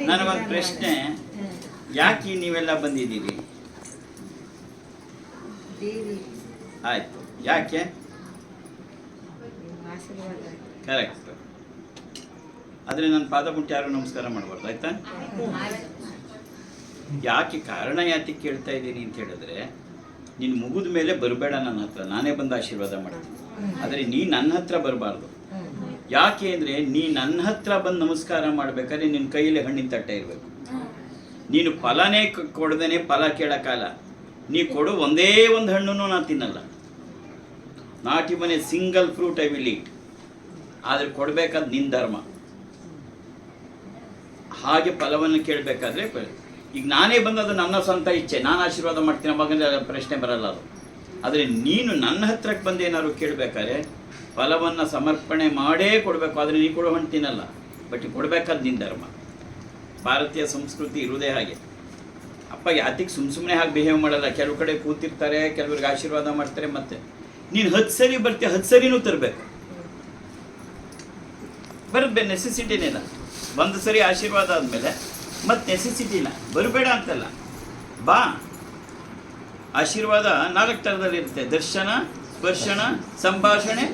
ನನಗೊಂದು ಪ್ರಶ್ನೆ, ಯಾಕೆ ನೀವೆಲ್ಲ ಬಂದಿದ್ದೀರಿ? ಆಯ್ತು, ಯಾಕೆ? ಕರೆಕ್ಟ್. ಆದರೆ ನನ್ನ ಪಾದ ಮುಟ್ಟಿ ಯಾರು ನಮಸ್ಕಾರ ಮಾಡಬಾರ್ದು, ಆಯ್ತಾ? ಯಾಕೆ ಕಾರಣ ಯಾಕೆ ಕೇಳ್ತಾ ಇದ್ದೀನಿ ಅಂತ ಹೇಳಿದ್ರೆ, ನೀನು ಮುಗಿದ ಮೇಲೆ ಬರಬೇಡ ನನ್ನ ಹತ್ರ, ನಾನೇ ಬಂದು ಆಶೀರ್ವಾದ ಮಾಡ್ತೀನಿ. ಆದರೆ ನೀ ನನ್ನ ಹತ್ರ ಬರಬಾರ್ದು. ಯಾಕೆ ಅಂದರೆ, ನೀ ನನ್ನ ಹತ್ರ ಬಂದು ನಮಸ್ಕಾರ ಮಾಡಬೇಕಾದ್ರೆ ನಿನ್ನ ಕೈಯಲ್ಲಿ ಹಣ್ಣಿನ ತಟ್ಟೆ ಇರಬೇಕು. ನೀನು ಫಲನೇ ಕೊಡದೇನೆ ಫಲ ಕೇಳೋಕ್ಕಲ್ಲ. ನೀ ಕೊಡು ಒಂದೇ ಒಂದು ಹಣ್ಣನ್ನು ನಾನು ತಿನ್ನಲ್ಲ. Not even A single fruit I will ಈಟ್. ಆದರೆ ಕೊಡಬೇಕಾದ ನಿನ್ನ ಧರ್ಮ. ಹಾಗೆ ಫಲವನ್ನು ಕೇಳಬೇಕಾದ್ರೆ, ಈಗ ನಾನೇ ಬಂದು ಅದು ನನ್ನ ಸ್ವಂತ ಇಚ್ಛೆ, ನಾನು ಆಶೀರ್ವಾದ ಮಾಡ್ತೀನಿ ಮಗನ ಪ್ರಶ್ನೆ ಬರಲ್ಲ ಅದು. ಆದರೆ ನೀನು ನನ್ನ ಹತ್ರಕ್ಕೆ ಬಂದು ಏನಾದ್ರು ಕೇಳಬೇಕಾದ್ರೆ ಫಲವನ್ನು ಸಮರ್ಪಣೆ ಮಾಡೇ ಕೊಡಬೇಕು. ಆದರೆ ನೀ ಕೊಡೋ ಹಣ್ಣು ತಿನ್ನಲ್ಲ, ಬಟ್ ಕೊಡಬೇಕಾದ ನಿನ್ನ ಧರ್ಮ. ಭಾರತೀಯ ಸಂಸ್ಕೃತಿ ಇರುವುದೇ ಹಾಗೆ. ಅಪ್ಪ ಯಾತಿಗೆ ಸುಮ್ಮನೆ ಹಾಗೆ ಬಿಹೇವ್ ಮಾಡಲ್ಲ. ಕೆಲವು ಕಡೆ ಕೂತಿರ್ತಾರೆ, ಕೆಲವ್ರಿಗೆ ಆಶೀರ್ವಾದ ಮಾಡ್ತಾರೆ. ಮತ್ತೆ ನೀನು 10 ಸರಿ ಬರ್ತೀಯ, 10 ಸರಿನೂ ತರಬೇಕು. ಬರಬೇಕು, ನೆಸೆಸಿಟಿನೇನ. ಒಂದು ಸರಿ ಆಶೀರ್ವಾದ ಆದಮೇಲೆ ಮತ್ತೆ ನೆಸೆಸಿಟಿನ ಬರಬೇಡ ಅಂತಲ್ಲ. ಬಾ. ಆಶೀರ್ವಾದ 4 ಥರದಲ್ಲಿರುತ್ತೆ: ದರ್ಶನ, ಸ್ಪರ್ಶನ, ಸಂಭಾಷಣೆ,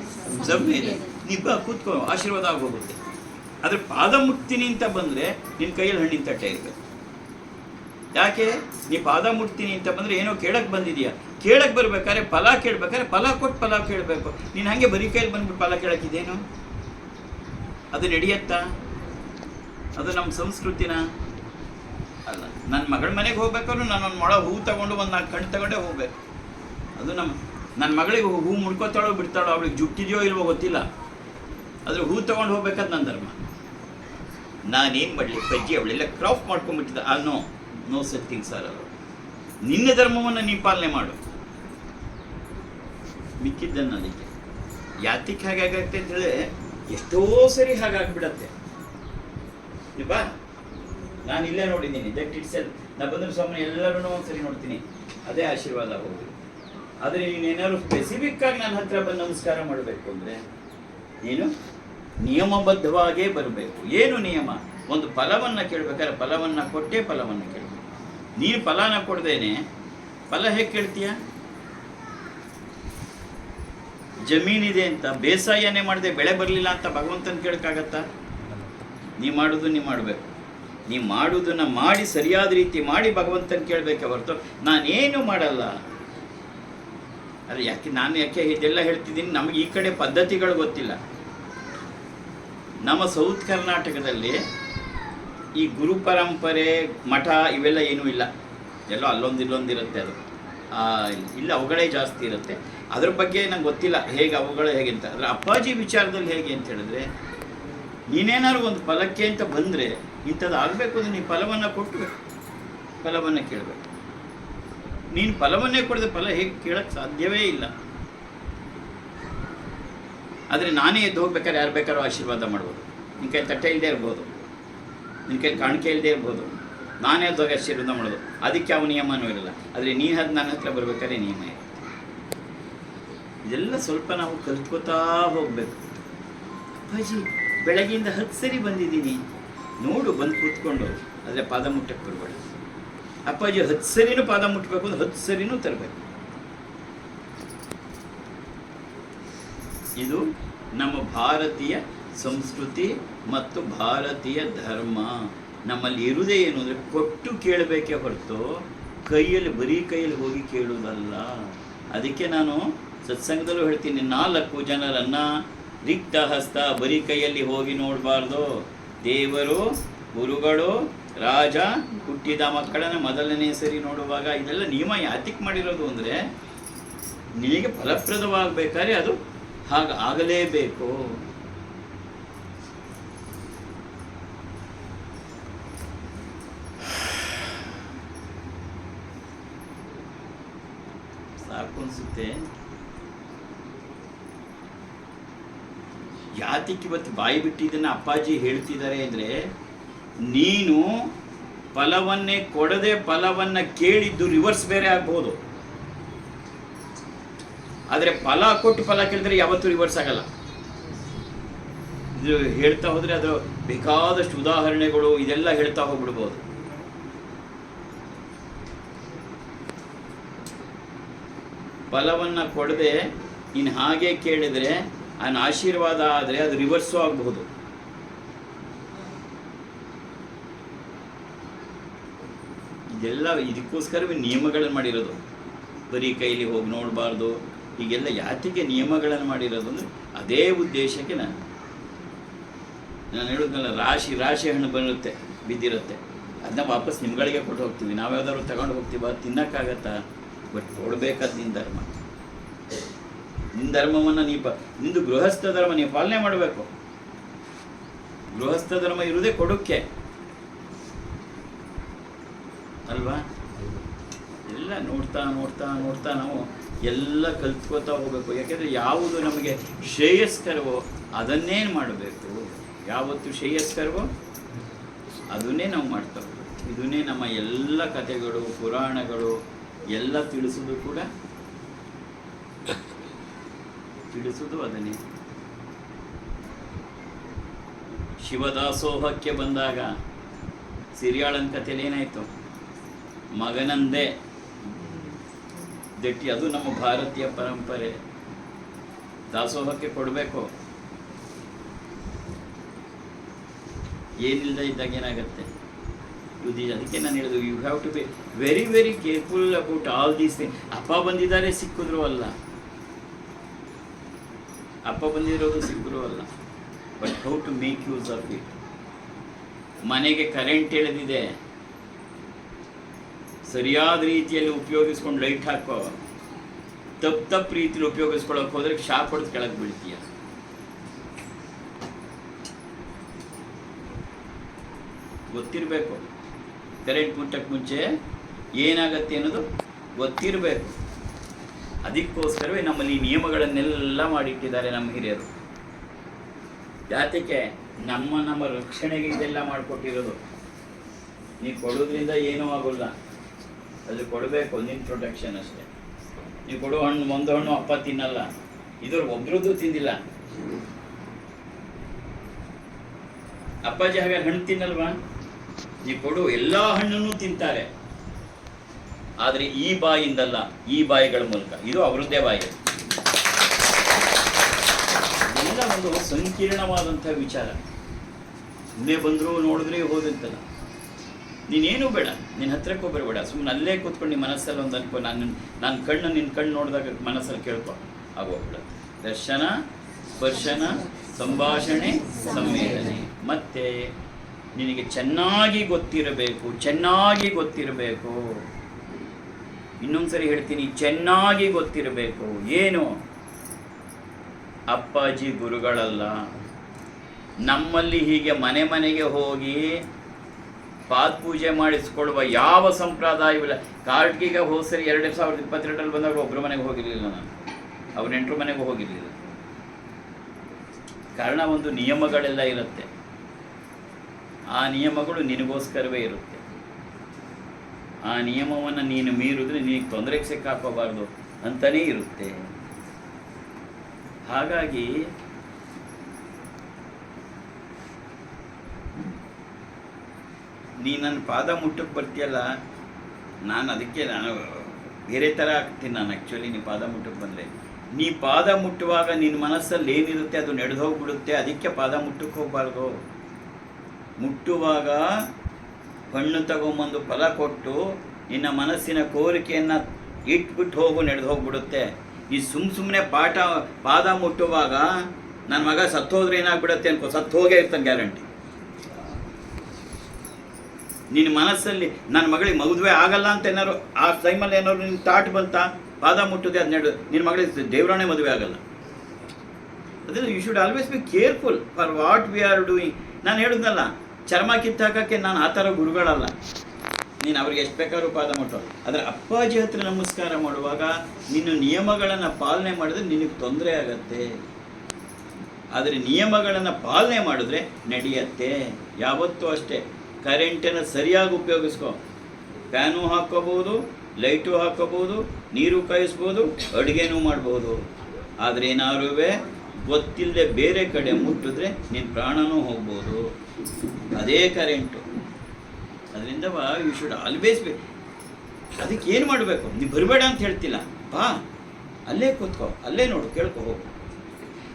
ಸಂವೇದ. ನೀ ಬಾ, ಕೂತ್ಕೋ, ಆಶೀರ್ವಾದ ಆಗೋಗುತ್ತೆ. ಆದರೆ ಪಾದ ಮುಟ್ತೀನಿ ಅಂತ ಬಂದರೆ ನಿನ್ನ ಕೈಯಲ್ಲಿ ಹಣ್ಣಿನ ತಟ್ಟೆ ಇರಬೇಕು. ಯಾಕೆ? ನೀ ಪಾದ ಮುಟ್ತೀನಿ ಅಂತ ಬಂದರೆ ಏನೋ ಕೇಳಕ್ಕೆ ಬಂದಿದೆಯಾ. ಕೇಳಕ್ಕೆ ಬರ್ಬೇಕಾದ್ರೆ ಫಲ ಕೇಳಬೇಕಾದ್ರೆ ಫಲ ಕೊಟ್ಟು ಫಲ ಕೇಳಬೇಕು. ನೀನು ಹಾಗೆ ಬರೀ ಕೈಯಲ್ಲಿ ಬಂದ್ಬಿಟ್ಟು ಫಲ ಕೇಳಕ್ಕಿದೇನು? ಅದು ನಡೆಯತ್ತಾ? ಅದು ನಮ್ಮ ಸಂಸ್ಕೃತಿನ ಅಲ್ಲ. ನನ್ನ ಮಗಳ ಮನೆಗೆ ಹೋಗ್ಬೇಕಾದ್ರೂ ನಾನು ಒಂದು ಮೊಳ ಹೂ ತಗೊಂಡು ಒಂದು 4 ಕಣ್ಣು ತಗೊಂಡೇ ಹೋಗ್ಬೇಕು. ಅದು ನನ್ನ ಮಗಳಿಗೆ ಹೂ ಮುಡ್ಕೋತಾಳೋ ಬಿಡ್ತಾಳೋ, ಅವಳಿಗೆ ಜುಟ್ಟಿದೆಯೋ ಇಲ್ವೋ ಗೊತ್ತಿಲ್ಲ, ಆದರೆ ಹೂ ತೊಗೊಂಡು ಹೋಗ್ಬೇಕಾದ್ ನನ್ನ ಧರ್ಮ. ನಾನೇನು ಮಾಡಲಿ ಪಜ್ಜಿ, ಅವಳೆಲ್ಲ ಕ್ರಾಫ್ ಮಾಡ್ಕೊಂಡ್ಬಿಟ್ಟಿದ್ದ. No such things are allowed. ನಿನ್ನ ಧರ್ಮವನ್ನು ನೀ ಪಾಲನೆ ಮಾಡು, ಮಿಕ್ಕಿದ್ದನ್ನು ಅದಕ್ಕೆ. ಯಾತಿಗೆ ಹಾಗಾಗತ್ತೆ ಅಂತೇಳಿ ಎಷ್ಟೋ ಸರಿ ಹಾಗಾಗ್ಬಿಡತ್ತೆ. ಬಾ, ನಾನು ಇಲ್ಲೇ ನೋಡಿದ್ದೀನಿ. That it's L. ನಾ ಬಂದ್ರೆ ಸುಮ್ಮನೆ ಎಲ್ಲರೂ ಒಂದ್ಸರಿ ನೋಡ್ತೀನಿ, ಅದೇ ಆಶೀರ್ವಾದ ಹೋಗಿ. ಆದರೆ ನೀನೇನಾದ್ರು ಸ್ಪೆಸಿಫಿಕ್ಕಾಗಿ ನನ್ನ ಹತ್ರ ಬಂದು ನಮಸ್ಕಾರ ಮಾಡಬೇಕು ಅಂದರೆ ನೀನು ನಿಯಮಬದ್ಧವಾಗೇ ಬರಬೇಕು. ಏನು ನಿಯಮ? ಒಂದು ಫಲವನ್ನು ಕೇಳಬೇಕಾದ್ರೆ ಫಲವನ್ನು ಕೊಟ್ಟೇ ಫಲವನ್ನು ಕೇಳಬೇಕು. ನೀನು ಫಲನ ಕೊಡ್ದೇನೆ ಫಲ ಹೇಗೆ ಕೇಳ್ತೀಯ? ಜಮೀನಿದೆ ಅಂತ ಬೇಸಾಯನೇ ಮಾಡದೆ ಬೆಳೆ ಬರಲಿಲ್ಲ ಅಂತ ಭಗವಂತನ ಕೇಳಕ್ಕಾಗತ್ತಾ? ನೀ ಮಾಡಬೇಕು. ನೀ ಮಾಡುವುದನ್ನು ಮಾಡಿ ಸರಿಯಾದ ರೀತಿ ಮಾಡಿ ಭಗವಂತನ ಕೇಳಬೇಕೆ ಹೊರತು ನಾನೇನು ಮಾಡಲ್ಲ. ಅಲ್ಲ, ಯಾಕೆ ಇದೆಲ್ಲ ಹೇಳ್ತಿದ್ದೀನಿ? ನಮಗೆ ಈ ಕಡೆ ಪದ್ಧತಿಗಳು ಗೊತ್ತಿಲ್ಲ. ನಮ್ಮ ಸೌತ್ ಕರ್ನಾಟಕದಲ್ಲಿ ಈ ಗುರು ಪರಂಪರೆ, ಮಠ ಇವೆಲ್ಲ ಏನೂ ಇಲ್ಲ. ಎಲ್ಲೋ ಅಲ್ಲೊಂದಿರುತ್ತೆ. ಅದು ಇಲ್ಲ, ಅವುಗಳೇ ಜಾಸ್ತಿ ಇರುತ್ತೆ. ಅದ್ರ ಬಗ್ಗೆ ನಂಗೆ ಗೊತ್ತಿಲ್ಲ ಹೇಗೆ ಅವುಗಳು ಹೇಗೆ ಅಂತ. ಆದರೆ ಅಪ್ಪಾಜಿ ವಿಚಾರದಲ್ಲಿ ಹೇಗೆ ಅಂತ ಹೇಳಿದ್ರೆ, ನೀನೇನಾದ್ರು ಒಂದು ಫಲಕ್ಕೆ ಅಂತ ಬಂದರೆ ಇಂಥದ್ದು ಆಗಬೇಕು ಅಂದರೆ ನೀನು ಫಲವನ್ನು ಕೊಟ್ಟಬೇಕು, ಫಲವನ್ನು ಕೇಳಬೇಕು. ನೀನು ಫಲವನ್ನೇ ಕೊಡದೆ ಫಲ ಹೇಗೆ ಕೇಳಕ್ಕೆ ಸಾಧ್ಯವೇ ಇಲ್ಲ. ಆದರೆ ನಾನೇ ಎದ್ದು ಹೋಗ್ಬೇಕಾದ್ರೆ ಯಾರು ಬೇಕಾದ್ರೂ ಆಶೀರ್ವಾದ ಮಾಡ್ಬೋದು. ನಿನ್ನ ಕೈ ತಟ್ಟೆ ಇಲ್ಲದೆ ಇರ್ಬೋದು, ನಿನ್ನ ಕೈ ಕಾಣಿಕೆ ಇಲ್ಲದೆ ಇರ್ಬೋದು. ನಾನೇ ಎದ್ದು ಹೋಗಿ ಆಶೀರ್ವಾದ ಮಾಡೋದು, ಅದಕ್ಕೆ ಯಾವ ನಿಯಮನೂ ಇರಲ್ಲ. ಆದರೆ ನೀನು ಅದು ನನ್ನ ಹತ್ರ ಬರ್ಬೇಕಾದ್ರೆ ನಿಯಮ ಇದೆ. ಇದೆಲ್ಲ ಸ್ವಲ್ಪ ನಾವು ಕಲ್ತ್ಕೋತಾ ಹೋಗಬೇಕು. ಅಪ್ಪಾಜಿ ಬೆಳಗ್ಗೆಯಿಂದ 10 ಸರಿ ಬಂದಿದ್ದೀನಿ ನೋಡು, ಬಂದು ಕೂತ್ಕೊಂಡು. ಆದರೆ ಪಾದ ಮುಟ್ಟಕ್ಕೆ ಬರಬೇಡ. ಅಪ್ಪಾಜಿ 10 ಸರಿನೂ ಪಾದ ಮುಟ್ಟಬೇಕು ಅಂದ್ರೆ 10 ಸರಿನೂ ತರಬೇಕು. ಇದು ನಮ್ಮ ಭಾರತೀಯ ಸಂಸ್ಕೃತಿ ಮತ್ತು ಭಾರತೀಯ ಧರ್ಮ. ನಮ್ಮಲ್ಲಿ ಇರುವುದೇ ಏನು ಅಂದರೆ ಕೊಟ್ಟು ಕೇಳಬೇಕೇ ಹೊರತು ಬರೀ ಕೈಯಲ್ಲಿ ಹೋಗಿ ಕೇಳುವುದಲ್ಲ. ಅದಕ್ಕೆ ನಾನು ಸತ್ಸಂಗದಲ್ಲೂ ಹೇಳ್ತೀನಿ, 4 ಜನರನ್ನು ರಿಕ್ತ ಹಸ್ತ ಬರೀ ಕೈಯಲ್ಲಿ ಹೋಗಿ ನೋಡಬಾರ್ದು. ದೇವರು, ಗುರುಗಳು, ರಾಜ, ಹುಟ್ಟಿದ ಮಕ್ಕಳನ್ನು ಮೊದಲನೇ ಸರಿ ನೋಡುವಾಗ ಇದೆಲ್ಲ ನಿಯಮ ಯಾತಿಕ್ ಮಾಡಿರೋದು ಅಂದರೆ ನಿನಗೆ ಫಲಪ್ರದವಾಗಬೇಕಾದ್ರೆ ಅದು ಆಗಲೇಬೇಕು. ಸಾಕು ಅನ್ಸುತ್ತೆ. ಯಾತಿಕ್ ಇವತ್ತು ಬಾಯಿ ಬಿಟ್ಟಿದ್ದನ್ನು ಅಪ್ಪಾಜಿ ಹೇಳ್ತಿದ್ದಾರೆ ಅಂದರೆ, ನೀನು ಫಲವನ್ನೇ ಕೊಡದೆ ಫಲವನ್ನು ಕೇಳಿದ್ದು ರಿವರ್ಸ್ ಬೇರೆ ಆಗ್ಬೋದು. ಆದರೆ ಫಲ ಕೊಟ್ಟು ಫಲ ಕೇಳಿದ್ರೆ ಯಾವತ್ತೂ ರಿವರ್ಸ್ ಆಗಲ್ಲ. ಇದು ಹೇಳ್ತಾ ಹೋದರೆ ಅದರ ಬೇಕಾದಷ್ಟು ಉದಾಹರಣೆಗಳು ಇದೆಲ್ಲ ಹೇಳ್ತಾ ಹೋಗ್ಬಿಡ್ಬೋದು. ಫಲವನ್ನು ಕೊಡದೆ ಇನ್ನು ಹಾಗೆ ಕೇಳಿದರೆ ಅವನ ಆಶೀರ್ವಾದ ಆದರೆ ಅದು ರಿವರ್ಸು ಆಗಬಹುದು. ಇದೆಲ್ಲ ಇದಕ್ಕೋಸ್ಕರವೇ ನಿಯಮಗಳನ್ನು ಮಾಡಿರೋದು. ಬರೀ ಕೈಲಿ ಹೋಗಿ ನೋಡಬಾರ್ದು, ಹೀಗೆಲ್ಲ ಯಾತಿಗೆ ನಿಯಮಗಳನ್ನು ಮಾಡಿರೋದು ಅಂದರೆ ಅದೇ ಉದ್ದೇಶಕ್ಕೆ. ನಾನು ಹೇಳಿದ್ನಲ್ಲ, ರಾಶಿ ಹಣ್ಣು ಬರುತ್ತೆ, ಬಿದ್ದಿರುತ್ತೆ, ಅದನ್ನ ವಾಪಸ್ ನಿಮ್ಗಳಿಗೆ ಕೊಟ್ಟು ಹೋಗ್ತೀವಿ. ನಾವು ಯಾವ್ದಾದ್ರು ತಗೊಂಡು ಹೋಗ್ತೀವ, ತಿನ್ನೋಕ್ಕಾಗತ್ತಾ? ಬಟ್ ಕೊಡಬೇಕಾದ ನಿನ್ನ ಧರ್ಮ. ನಿನ್ನ ಧರ್ಮವನ್ನು ನಿಂದು ಗೃಹಸ್ಥ ಧರ್ಮ ನೀವು ಪಾಲನೆ ಮಾಡಬೇಕು. ಗೃಹಸ್ಥ ಧರ್ಮ ಇರುವುದೇ ಕೊಡೋಕ್ಕೆ ಅಲ್ವಾ? ಎಲ್ಲ ನೋಡ್ತಾ ನೋಡ್ತಾ ನೋಡ್ತಾ ನಾವು ಎಲ್ಲ ಕಲ್ತ್ಕೋತಾ ಹೋಗಬೇಕು. ಯಾಕೆಂದರೆ ಯಾವುದು ನಮಗೆ ಶ್ರೇಯಸ್ಕರವೋ ಅದನ್ನೇ ಮಾಡಬೇಕು. ಯಾವತ್ತು ಶ್ರೇಯಸ್ಕರವೋ ಅದನ್ನೇ ನಾವು ಮಾಡ್ತಾ ಹೋಗ್ಬೇಕು. ಇದನ್ನೇ ನಮ್ಮ ಎಲ್ಲ ಕಥೆಗಳು, ಪುರಾಣಗಳು ಎಲ್ಲ ತಿಳಿಸೋದು ಕೂಡ ಅದನ್ನೇ. ಶಿವದಾಸೋಹಕ್ಕೆ ಬಂದಾಗ ಸಿರಿಯಾಳನ ಕಥೆಯಲ್ಲಿ ಏನಾಯಿತು? ಮಗನಂದೇ ದಟ್ಟಿ. ಅದು ನಮ್ಮ ಭಾರತೀಯ ಪರಂಪರೆ. ದಾಸೋಹಕ್ಕೆ ಕೊಡಬೇಕು. ಏನಿಲ್ಲದ ಇದ್ದಾಗ ಏನಾಗುತ್ತೆ? ಅದಕ್ಕೆ ನಾನು ಹೇಳಿದ್ದು, you have to be very very careful about all these thing. ಅಪ್ಪ ಬಂದಿದ್ದಾರೆ ಸಿಕ್ಕಿದ್ರು ಅಲ್ಲ, ಅಪ್ಪ ಬಂದಿರೋದು ಸಿಕ್ಕಿದ್ರು ಅಲ್ಲ, but how to make use of it. ಮನೆಗೆ ಕರೆಂಟ್ ಎಳೆದಿದೆ, ಸರಿಯಾದ ರೀತಿಯಲ್ಲಿ ಉಪಯೋಗಿಸ್ಕೊಂಡು ಲೈಟ್ ಹಾಕೋ. ತಪ್ಪು ರೀತಿಯಲ್ಲಿ ಉಪಯೋಗಿಸ್ಕೊಳ್ಳೋಕೆ ಹೋದ್ರೆ ಶಾಕ್ ಹೊಡೆದು ಕೆಳಗೆ ಬೀಳ್ತೀಯ. ಗೊತ್ತಿರಬೇಕು, ಕರೆಂಟ್ ಮುಟ್ಟಕ್ಕೆ ಮುಂಚೆ ಏನಾಗತ್ತೆ ಅನ್ನೋದು ಗೊತ್ತಿರಬೇಕು. ಅದಕ್ಕೋಸ್ಕರವೇ ನಮ್ಮಲ್ಲಿ ನಿಯಮಗಳನ್ನೆಲ್ಲ ಮಾಡಿಟ್ಟಿದ್ದಾರೆ ನಮ್ಮ ಹಿರಿಯರು. ಜಾತಿಗೆ ನಮ್ಮ ರಕ್ಷಣೆಗೆ ಇದೆಲ್ಲ ಮಾಡಿಕೊಟ್ಟಿರೋದು. ನೀವು ಕೊಡೋದ್ರಿಂದ ಏನೂ ಆಗೋಲ್ಲ, ಅದು ಕೊಡಬೇಕು, ನಿನ್ನ ಪ್ರೊಟೆಕ್ಷನ್ ಅಷ್ಟೇ. ನೀವು ಕೊಡೋ ಹಣ್ಣು, ಒಂದು ಹಣ್ಣು ಅಪ್ಪ ತಿನ್ನಲ್ಲ, ಇದ್ರ ಒಬ್ರದ್ದು ತಿಂದಿಲ್ಲ. ಅಪ್ಪಾಜಿ ಹಾಗೆ ಹಣ್ಣು ತಿನ್ನಲ್ವಾ? ನೀವು ಕೊಡು ಎಲ್ಲ ಹಣ್ಣನ್ನು ತಿಂತಾರೆ, ಆದರೆ ಈ ಬಾಯಿಂದಲ್ಲ, ಈ ಬಾಯಿಗಳ ಮೂಲಕ. ಇದು ಅವರದ್ದೇ ಬಾಯಿ. ಎಲ್ಲ ಒಂದು ಸಂಕೀರ್ಣವಾದಂಥ ವಿಚಾರ. ಸುಮ್ಮನೆ ಬಂದರೂ ನೋಡಿದ್ರೆ ಹೋದಂತಲ್ಲ. ನೀನೇನು ಬೇಡ, ನಿನ್ನ ಹತ್ರಕ್ಕೆ ಬರಬೇಡ, ಸುಮ್ಮನೆ ಅಲ್ಲೇ ಕೂತ್ಕೊಂಡು ನಿಮ್ಮ ಮನಸ್ಸಲ್ಲಿ ಒಂದು ಅನ್ಕೋ. ನಾನು ಕಣ್ಣು ನಿನ್ನ ಕಣ್ಣು ನೋಡಿದಾಗ ಮನಸ್ಸಲ್ಲಿ ಕೇಳ್ಕೊ, ಆಗೋಗ್ಬಿಡುತ್ತೆ. ದರ್ಶನ, ಸ್ಪರ್ಶನ, ಸಂಭಾಷಣೆ, ಸಂವೇದನೆ. ಮತ್ತೆ ನಿನಗೆ ಚೆನ್ನಾಗಿ ಗೊತ್ತಿರಬೇಕು. ಇನ್ನೊಂದ್ಸರಿ ಹೇಳ್ತೀನಿ, ಚೆನ್ನಾಗಿ ಗೊತ್ತಿರಬೇಕು. ಏನು? ಅಪ್ಪಾಜಿ ಗುರುಗಳಲ್ಲ. ನಮ್ಮಲ್ಲಿ ಹೀಗೆ ಮನೆಗೆ ಹೋಗಿ ಪಾದಪೂಜೆ ಮಾಡಿಸ್ಕೊಳ್ಳುವ ಯಾವ ಸಂಪ್ರದಾಯವಿಲ್ಲ. ಕಾರ್ಡ್ಗಿಗೆ ಹೋದ್ಸರಿ 2022 ಬಂದಾಗ ಒಬ್ಬರ ಮನೆಗೆ ಹೋಗಿರಲಿಲ್ಲ ನಾನು, ಅವ್ರ ನೆಂಟರ ಮನೆಗೂ ಹೋಗಿರಲಿಲ್ಲ. ಕಾರಣ, ಒಂದು ನಿಯಮಗಳೆಲ್ಲ ಇರುತ್ತೆ. ಆ ನಿಯಮಗಳು ನಿನಗೋಸ್ಕರವೇ ಇರುತ್ತೆ. ಆ ನಿಯಮವನ್ನು ನೀನು ಮೀರಿದ್ರೆ ನಿನಗೆ ತೊಂದರೆಗೆ ಸಿಕ್ಕಾಕೋಬಾರ್ದು ಅಂತಲೇ ಇರುತ್ತೆ. ಹಾಗಾಗಿ ನೀ ನನ್ನ ಪಾದ ಮುಟ್ಟಕ್ಕೆ ಬರ್ತೀಯಲ್ಲ, ನಾನು ಬೇರೆ ಥರ ಆಗ್ತೀನಿ. ನಾನು ಆ್ಯಕ್ಚುಲಿ ನೀ ಪಾದ ಮುಟ್ಟಕ್ಕೆ ಬಂದರೆ, ನೀ ಪಾದ ಮುಟ್ಟುವಾಗ ನಿನ್ನ ಮನಸ್ಸಲ್ಲಿ ಏನಿರುತ್ತೆ ಅದು ನಡೆದು ಹೋಗ್ಬಿಡುತ್ತೆ. ಅದಕ್ಕೆ ಪಾದ ಮುಟ್ಟಕ್ಕೆ ಹೋಗಬಾರ್ದು. ಮುಟ್ಟುವಾಗ ಹಣ್ಣು ತಗೊಂಬಂದು ಫಲ ಕೊಟ್ಟು ನಿನ್ನ ಮನಸ್ಸಿನ ಕೋರಿಕೆಯನ್ನು ಇಟ್ಬಿಟ್ಟು ನಡೆದು ಹೋಗ್ಬಿಡುತ್ತೆ. ಈ ಸುಮ್ಮನೆ ಪಾದ ಮುಟ್ಟುವಾಗ ನನ್ನ ಮಗ ಸತ್ತೋದ್ರೆ ಏನಾಗ್ಬಿಡುತ್ತೆ ಅನ್ಕೋ, ಸತ್ತು ಹೋಗೇ ಇರ್ತಾನೆ ಗ್ಯಾರಂಟಿ. ನಿನ್ನ ಮನಸ್ಸಲ್ಲಿ ನನ್ನ ಮಗಳಿಗೆ ಮದುವೆ ಆಗಲ್ಲ ಅಂತ ಏನಾದ್ರು ಆ ಟೈಮಲ್ಲಿ ಏನಾದ್ರು ನಿನ್ನ ತಾಟ್ ಬಂತ, ಪಾದ ಮುಟ್ಟುತ್ತೆ, ಅದು ನಿನ್ನ ಮಗಳಿಗೆ ದೇವರಾಣೆ ಮದುವೆ ಆಗಲ್ಲ. ಅದರಿಂದ you should always be careful for what we are doing. ನಾನು ಹೇಳಿದ್ನಲ್ಲ, ಚರ್ಮ ಕಿತ್ತಾಕಕ್ಕೆ ನಾನು ಆ ಥರ ಗುರುಗಳಲ್ಲ. ನೀನು ಅವ್ರಿಗೆ ಎಷ್ಟು ಬೇಕಾದ್ರೂ ಪಾದ ಮುಟ್ಟೋ. ಆದರೆ ಅಪ್ಪಾಜಿ ಹತ್ರ ನಮಸ್ಕಾರ ಮಾಡುವಾಗ ನಿನ್ನ ನಿಯಮಗಳನ್ನು ಪಾಲನೆ ಮಾಡಿದ್ರೆ ನಿನಗೆ ತೊಂದರೆ ಆಗತ್ತೆ. ಆದರೆ ನಿಯಮಗಳನ್ನು ಪಾಲನೆ ಮಾಡಿದ್ರೆ ನಡೆಯತ್ತೆ. ಯಾವತ್ತೂ ಅಷ್ಟೇ. ಕರೆಂಟನ್ನು ಸರಿಯಾಗಿ ಉಪಯೋಗಿಸ್ಕೊ. ಫ್ಯಾನು ಹಾಕ್ಕೋಬೋದು, ಲೈಟು ಹಾಕ್ಕೋಬೋದು, ನೀರು ಕಾಯಿಸ್ಬೋದು, ಅಡುಗೆನೂ ಮಾಡ್ಬೋದು. ಆದರೆ ಏನಾದ್ರೂ ಗೊತ್ತಿಲ್ಲದೆ ಬೇರೆ ಕಡೆ ಮುಟ್ಟಿದ್ರೆ ನಿನ್ನ ಪ್ರಾಣನೂ ಹೋಗ್ಬೋದು. ಅದೇ ಕರೆಂಟು. ಅದರಿಂದ ಯು ಶುಡ್ ಆಲ್ವೇಸ್ ಬಿ. ಅದಕ್ಕೆ ಏನು ಮಾಡಬೇಕು? ನೀವು ಬರಬೇಡ ಅಂತ ಹೇಳ್ತಿಲ್ಲ, ಬಾ ಅಲ್ಲೇ ಕೂತ್ಕೋ, ಅಲ್ಲೇ ನೋಡು, ಕೇಳ್ಕೊ ಹೋಗು.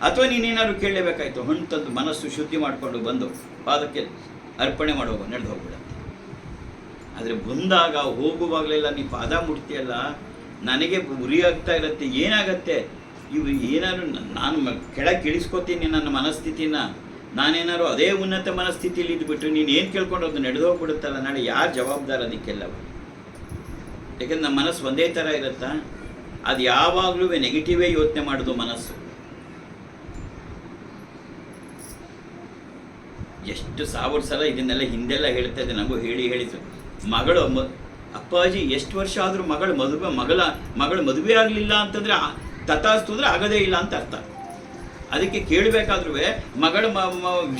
ಅಥವಾ ನೀನೇನಾದ್ರು ಕೇಳಲೇಬೇಕಾಯ್ತು, ಹಣ್ಣು ತಂದು ಮನಸ್ಸು ಶುದ್ಧಿ ಮಾಡಿಕೊಂಡು ಬಂದು ಪಾದಕ್ಕೆ ಅರ್ಪಣೆ ಮಾಡೋದು, ನಡೆದು ಹೋಗ್ಬಿಡತ್ತೆ. ಆದರೆ ಬಂದಾಗ ಹೋಗುವಾಗಲೆಲ್ಲ ನೀ ಪಾದ ಮುಟ್ತೀಯಲ್ಲ, ನನಗೆ ಉರಿ ಆಗ್ತಾ ಇರುತ್ತೆ. ಏನಾಗತ್ತೆ? ಇವು ಏನಾದ್ರು ನಾನು ಕೆಳಗೆ ಇಳಿಸ್ಕೋತೀನಿ ನನ್ನ ಮನಸ್ಥಿತಿನ. ನಾನೇನಾದ್ರು ಅದೇ ಉನ್ನತ ಮನಸ್ಥಿತಿಯಲ್ಲಿ ಇದ್ಬಿಟ್ಟು ನೀನು ಏನು ಕೇಳ್ಕೊಂಡು ಅದು ನಡೆದು ಹೋಗ್ಬಿಡುತ್ತಲ್ಲ, ನಾಳೆ ಯಾರು ಜವಾಬ್ದಾರ ಅದಕ್ಕೆಲ್ಲವ? ಯಾಕೆಂದ್ರೆ ನಮ್ಮ ಮನಸ್ಸು ಒಂದೇ ಥರ ಇರುತ್ತಾ? ಅದು ಯಾವಾಗಲೂ ನೆಗೆಟಿವೇ ಯೋಚನೆ ಮಾಡೋದು ಮನಸ್ಸು. ಎಷ್ಟು ಸಾವಿರ ಸಲ ಇದನ್ನೆಲ್ಲ ಹಿಂದೆಲ್ಲ ಹೇಳ್ತಾ ಇದ್ದೆ, ನನಗೂ ಹೇಳಿದ್ರು. ಮಗಳು ಅಪ್ಪಾಜಿ ಎಷ್ಟು ವರ್ಷ ಆದರೂ ಮಗಳು ಮದುವೆ ಆಗಲಿಲ್ಲ ಅಂತಂದರೆ ತಥಾಸ್ತು ಅಂದರೆ ಆಗದೇ ಇಲ್ಲ ಅಂತ ಅರ್ಥ. ಅದಕ್ಕೆ ಕೇಳಬೇಕಾದ್ರೂ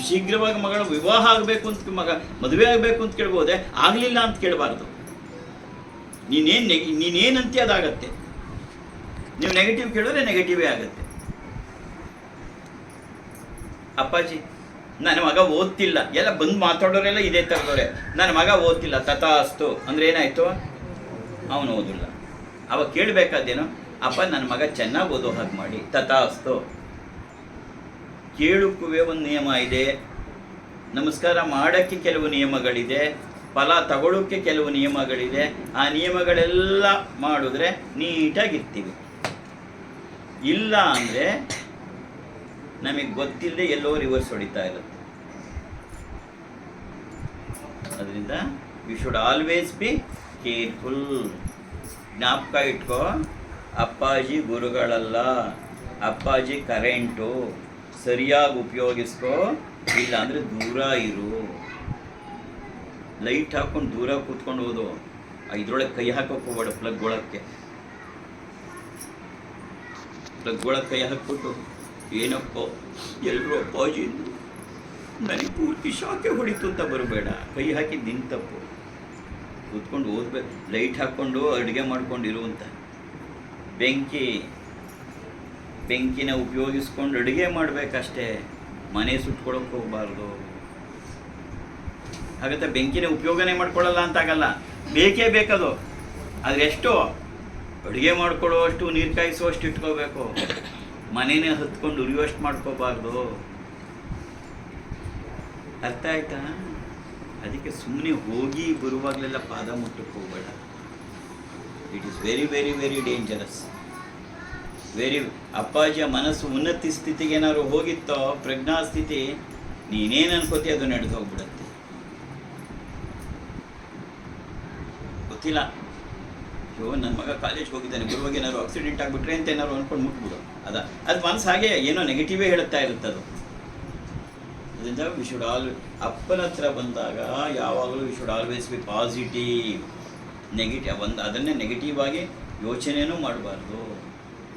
ಶೀಘ್ರವಾಗಿ ಮಗಳ ವಿವಾಹ ಆಗಬೇಕು ಅಂತ, ಮದುವೆ ಆಗಬೇಕು ಅಂತ ಕೇಳ್ಬೋದೆ, ಆಗಲಿಲ್ಲ ಅಂತ ಕೇಳಬಾರ್ದು. ನೀನೇನಂತೆ ಅದಾಗತ್ತೆ. ನೀವು ನೆಗೆಟಿವ್ ಕೇಳಿದ್ರೆ ನೆಗೆಟಿವೇ ಆಗುತ್ತೆ. ಅಪ್ಪಾಜಿ ನನ್ನ ಮಗ ಓದ್ತಿಲ್ಲ, ಎಲ್ಲ ಬಂದು ಮಾತಾಡೋರೆಲ್ಲ ಇದೇ ಥರದವ್ರೆ. ನನ್ನ ಮಗ ಓದ್ತಿಲ್ಲ, ತಥಾಸ್ತು ಅಂದರೆ ಏನಾಯಿತು? ಅವನು ಓದಿಲ್ಲ. ಅವಾಗ ಕೇಳಬೇಕಾದೇನು? ಅಪ್ಪ ನನ್ನ ಮಗ ಚೆನ್ನಾಗಿ ಓದೋ ಹಾಗೆ ಮಾಡಿ, ತಥಾಸ್ತು. ಕೇಳುಕ್ಕುವೆ ಒಂದು ನಿಯಮ ಇದೆ, ನಮಸ್ಕಾರ ಮಾಡೋಕ್ಕೆ ಕೆಲವು ನಿಯಮಗಳಿದೆ, ಫಲ ತಗೊಳ್ಳೋಕ್ಕೆ ಕೆಲವು ನಿಯಮಗಳಿದೆ. ಆ ನಿಯಮಗಳೆಲ್ಲ ಮಾಡಿದ್ರೆ ನೀಟಾಗಿರ್ತೀವಿ. ಇಲ್ಲ ಅಂದರೆ ನಮಗೆ ಗೊತ್ತಿಲ್ಲದೆ ಎಲ್ಲೋ ರಿವರ್ಸ್ ಹೊಡಿತಾ ಇರುತ್ತೆ. ಅದರಿಂದ we should always be careful. ಜ್ಞಾಪಕ ಇಟ್ಕೋ, ಅಪ್ಪಾಜಿ ಗುರುಗಳಲ್ಲ, ಅಪ್ಪಾಜಿ ಕರೆಂಟು. ಸರಿಯಾಗಿ ಉಪಯೋಗಿಸ್ಕೋ, ಇಲ್ಲ ಅಂದರೆ ದೂರ ಇರು. ಲೈಟ್ ಹಾಕ್ಕೊಂಡು ದೂರ ಕೂತ್ಕೊಂಡು ಹೋದು, ಇದ್ರೊಳಗೆ ಕೈ ಹಾಕೋಕೆ ಹೋಗ್ಬೇಡ. ಪ್ಲಗ್ಗೊಳಕ್ಕೆ ಕೈ ಹಾಕ್ಬಿಟ್ಟು ಏನಪ್ಪ ಎಲ್ಲರೂ ಅಪ್ಪಾಜಿ ನನಗೆ ಪೂರ್ತಿ ಶಾಕೆ ಹೊಡಿತು ಅಂತ ಬರಬೇಡ. ಕೈ ಹಾಕಿ ನಿನ್ನ ತಪ್ಪು. ಕೂತ್ಕೊಂಡು ಓದ್ಬೇಕು. ಲೈಟ್ ಹಾಕ್ಕೊಂಡು ಅಡುಗೆ ಮಾಡ್ಕೊಂಡಿರುವಂತ. ಬೆಂಕಿನ ಉಪಯೋಗಿಸ್ಕೊಂಡು ಅಡುಗೆ ಮಾಡಬೇಕಷ್ಟೇ, ಮನೆ ಸುಟ್ಕೊಳಕ್ಕೆ ಹೋಗಬಾರ್ದು. ಹಾಗಂತ ಬೆಂಕಿನ ಉಪಯೋಗನೇ ಮಾಡ್ಕೊಳ್ಳಲ್ಲ ಅಂತಾಗಲ್ಲ, ಬೇಕೇ ಬೇಕದು. ಆದರೆ ಎಷ್ಟು ಅಡುಗೆ ಮಾಡ್ಕೊಳ್ಳೋ ಅಷ್ಟು, ನೀರು ಕಾಯಿಸುವಷ್ಟು ಇಟ್ಕೋಬೇಕು. ಮನೆಯೇ ಹತ್ಕೊಂಡು ಉರಿಯುವಷ್ಟು ಮಾಡ್ಕೋಬಾರ್ದು. ಅರ್ಥ ಆಯ್ತಾ? ಅದಕ್ಕೆ ಸುಮ್ಮನೆ ಹೋಗಿ ಬರುವಾಗಲೆಲ್ಲ ಪಾದ ಮುಟ್ಟಕ್ಕೆ ಹೋಗಬೇಡ. It is very very very dangerous. ಅಪ್ಪಾಜಿಯ ಮನಸ್ಸು ಉನ್ನತಿ ಸ್ಥಿತಿಗೆ ಏನಾದ್ರು ಹೋಗಿತ್ತೋ, ಪ್ರಜ್ಞಾಸ್ಥಿತಿ, ನೀನೇನು ಅನ್ಕೋತಿ ಅದು ನಡೆದು ಹೋಗ್ಬಿಡತ್ತೆ. ಗೊತ್ತಿಲ್ಲ, ಅಯ್ಯೋ ನನ್ನ ಮಗ ಕಾಲೇಜ್ಗೆ ಹೋಗಿದ್ದಾನೆ, ಬರುವಾಗ ಏನಾದ್ರು ಆಕ್ಸಿಡೆಂಟ್ ಆಗಿಬಿಟ್ರೆ ಅಂತ ಏನಾದ್ರು ಅಂದ್ಕೊಂಡು ಮುಟ್ಬಿಡು. ಅದು ಮನಸ್ಸು ಹಾಗೆ ಏನೋ ನೆಗೆಟಿವೇ ಹೇಳುತ್ತಾ ಇರುತ್ತದು. ಅದರಿಂದ ವಿ ಶುಡ್ ಅಪ್ಪನ ಹತ್ರ ಬಂದಾಗ ಯಾವಾಗಲೂ we should always B positive. Negative ಅದನ್ನೇ ನೆಗೆಟಿವ್ ಆಗಿ ಯೋಚನೆಯೂ ಮಾಡಬಾರ್ದು.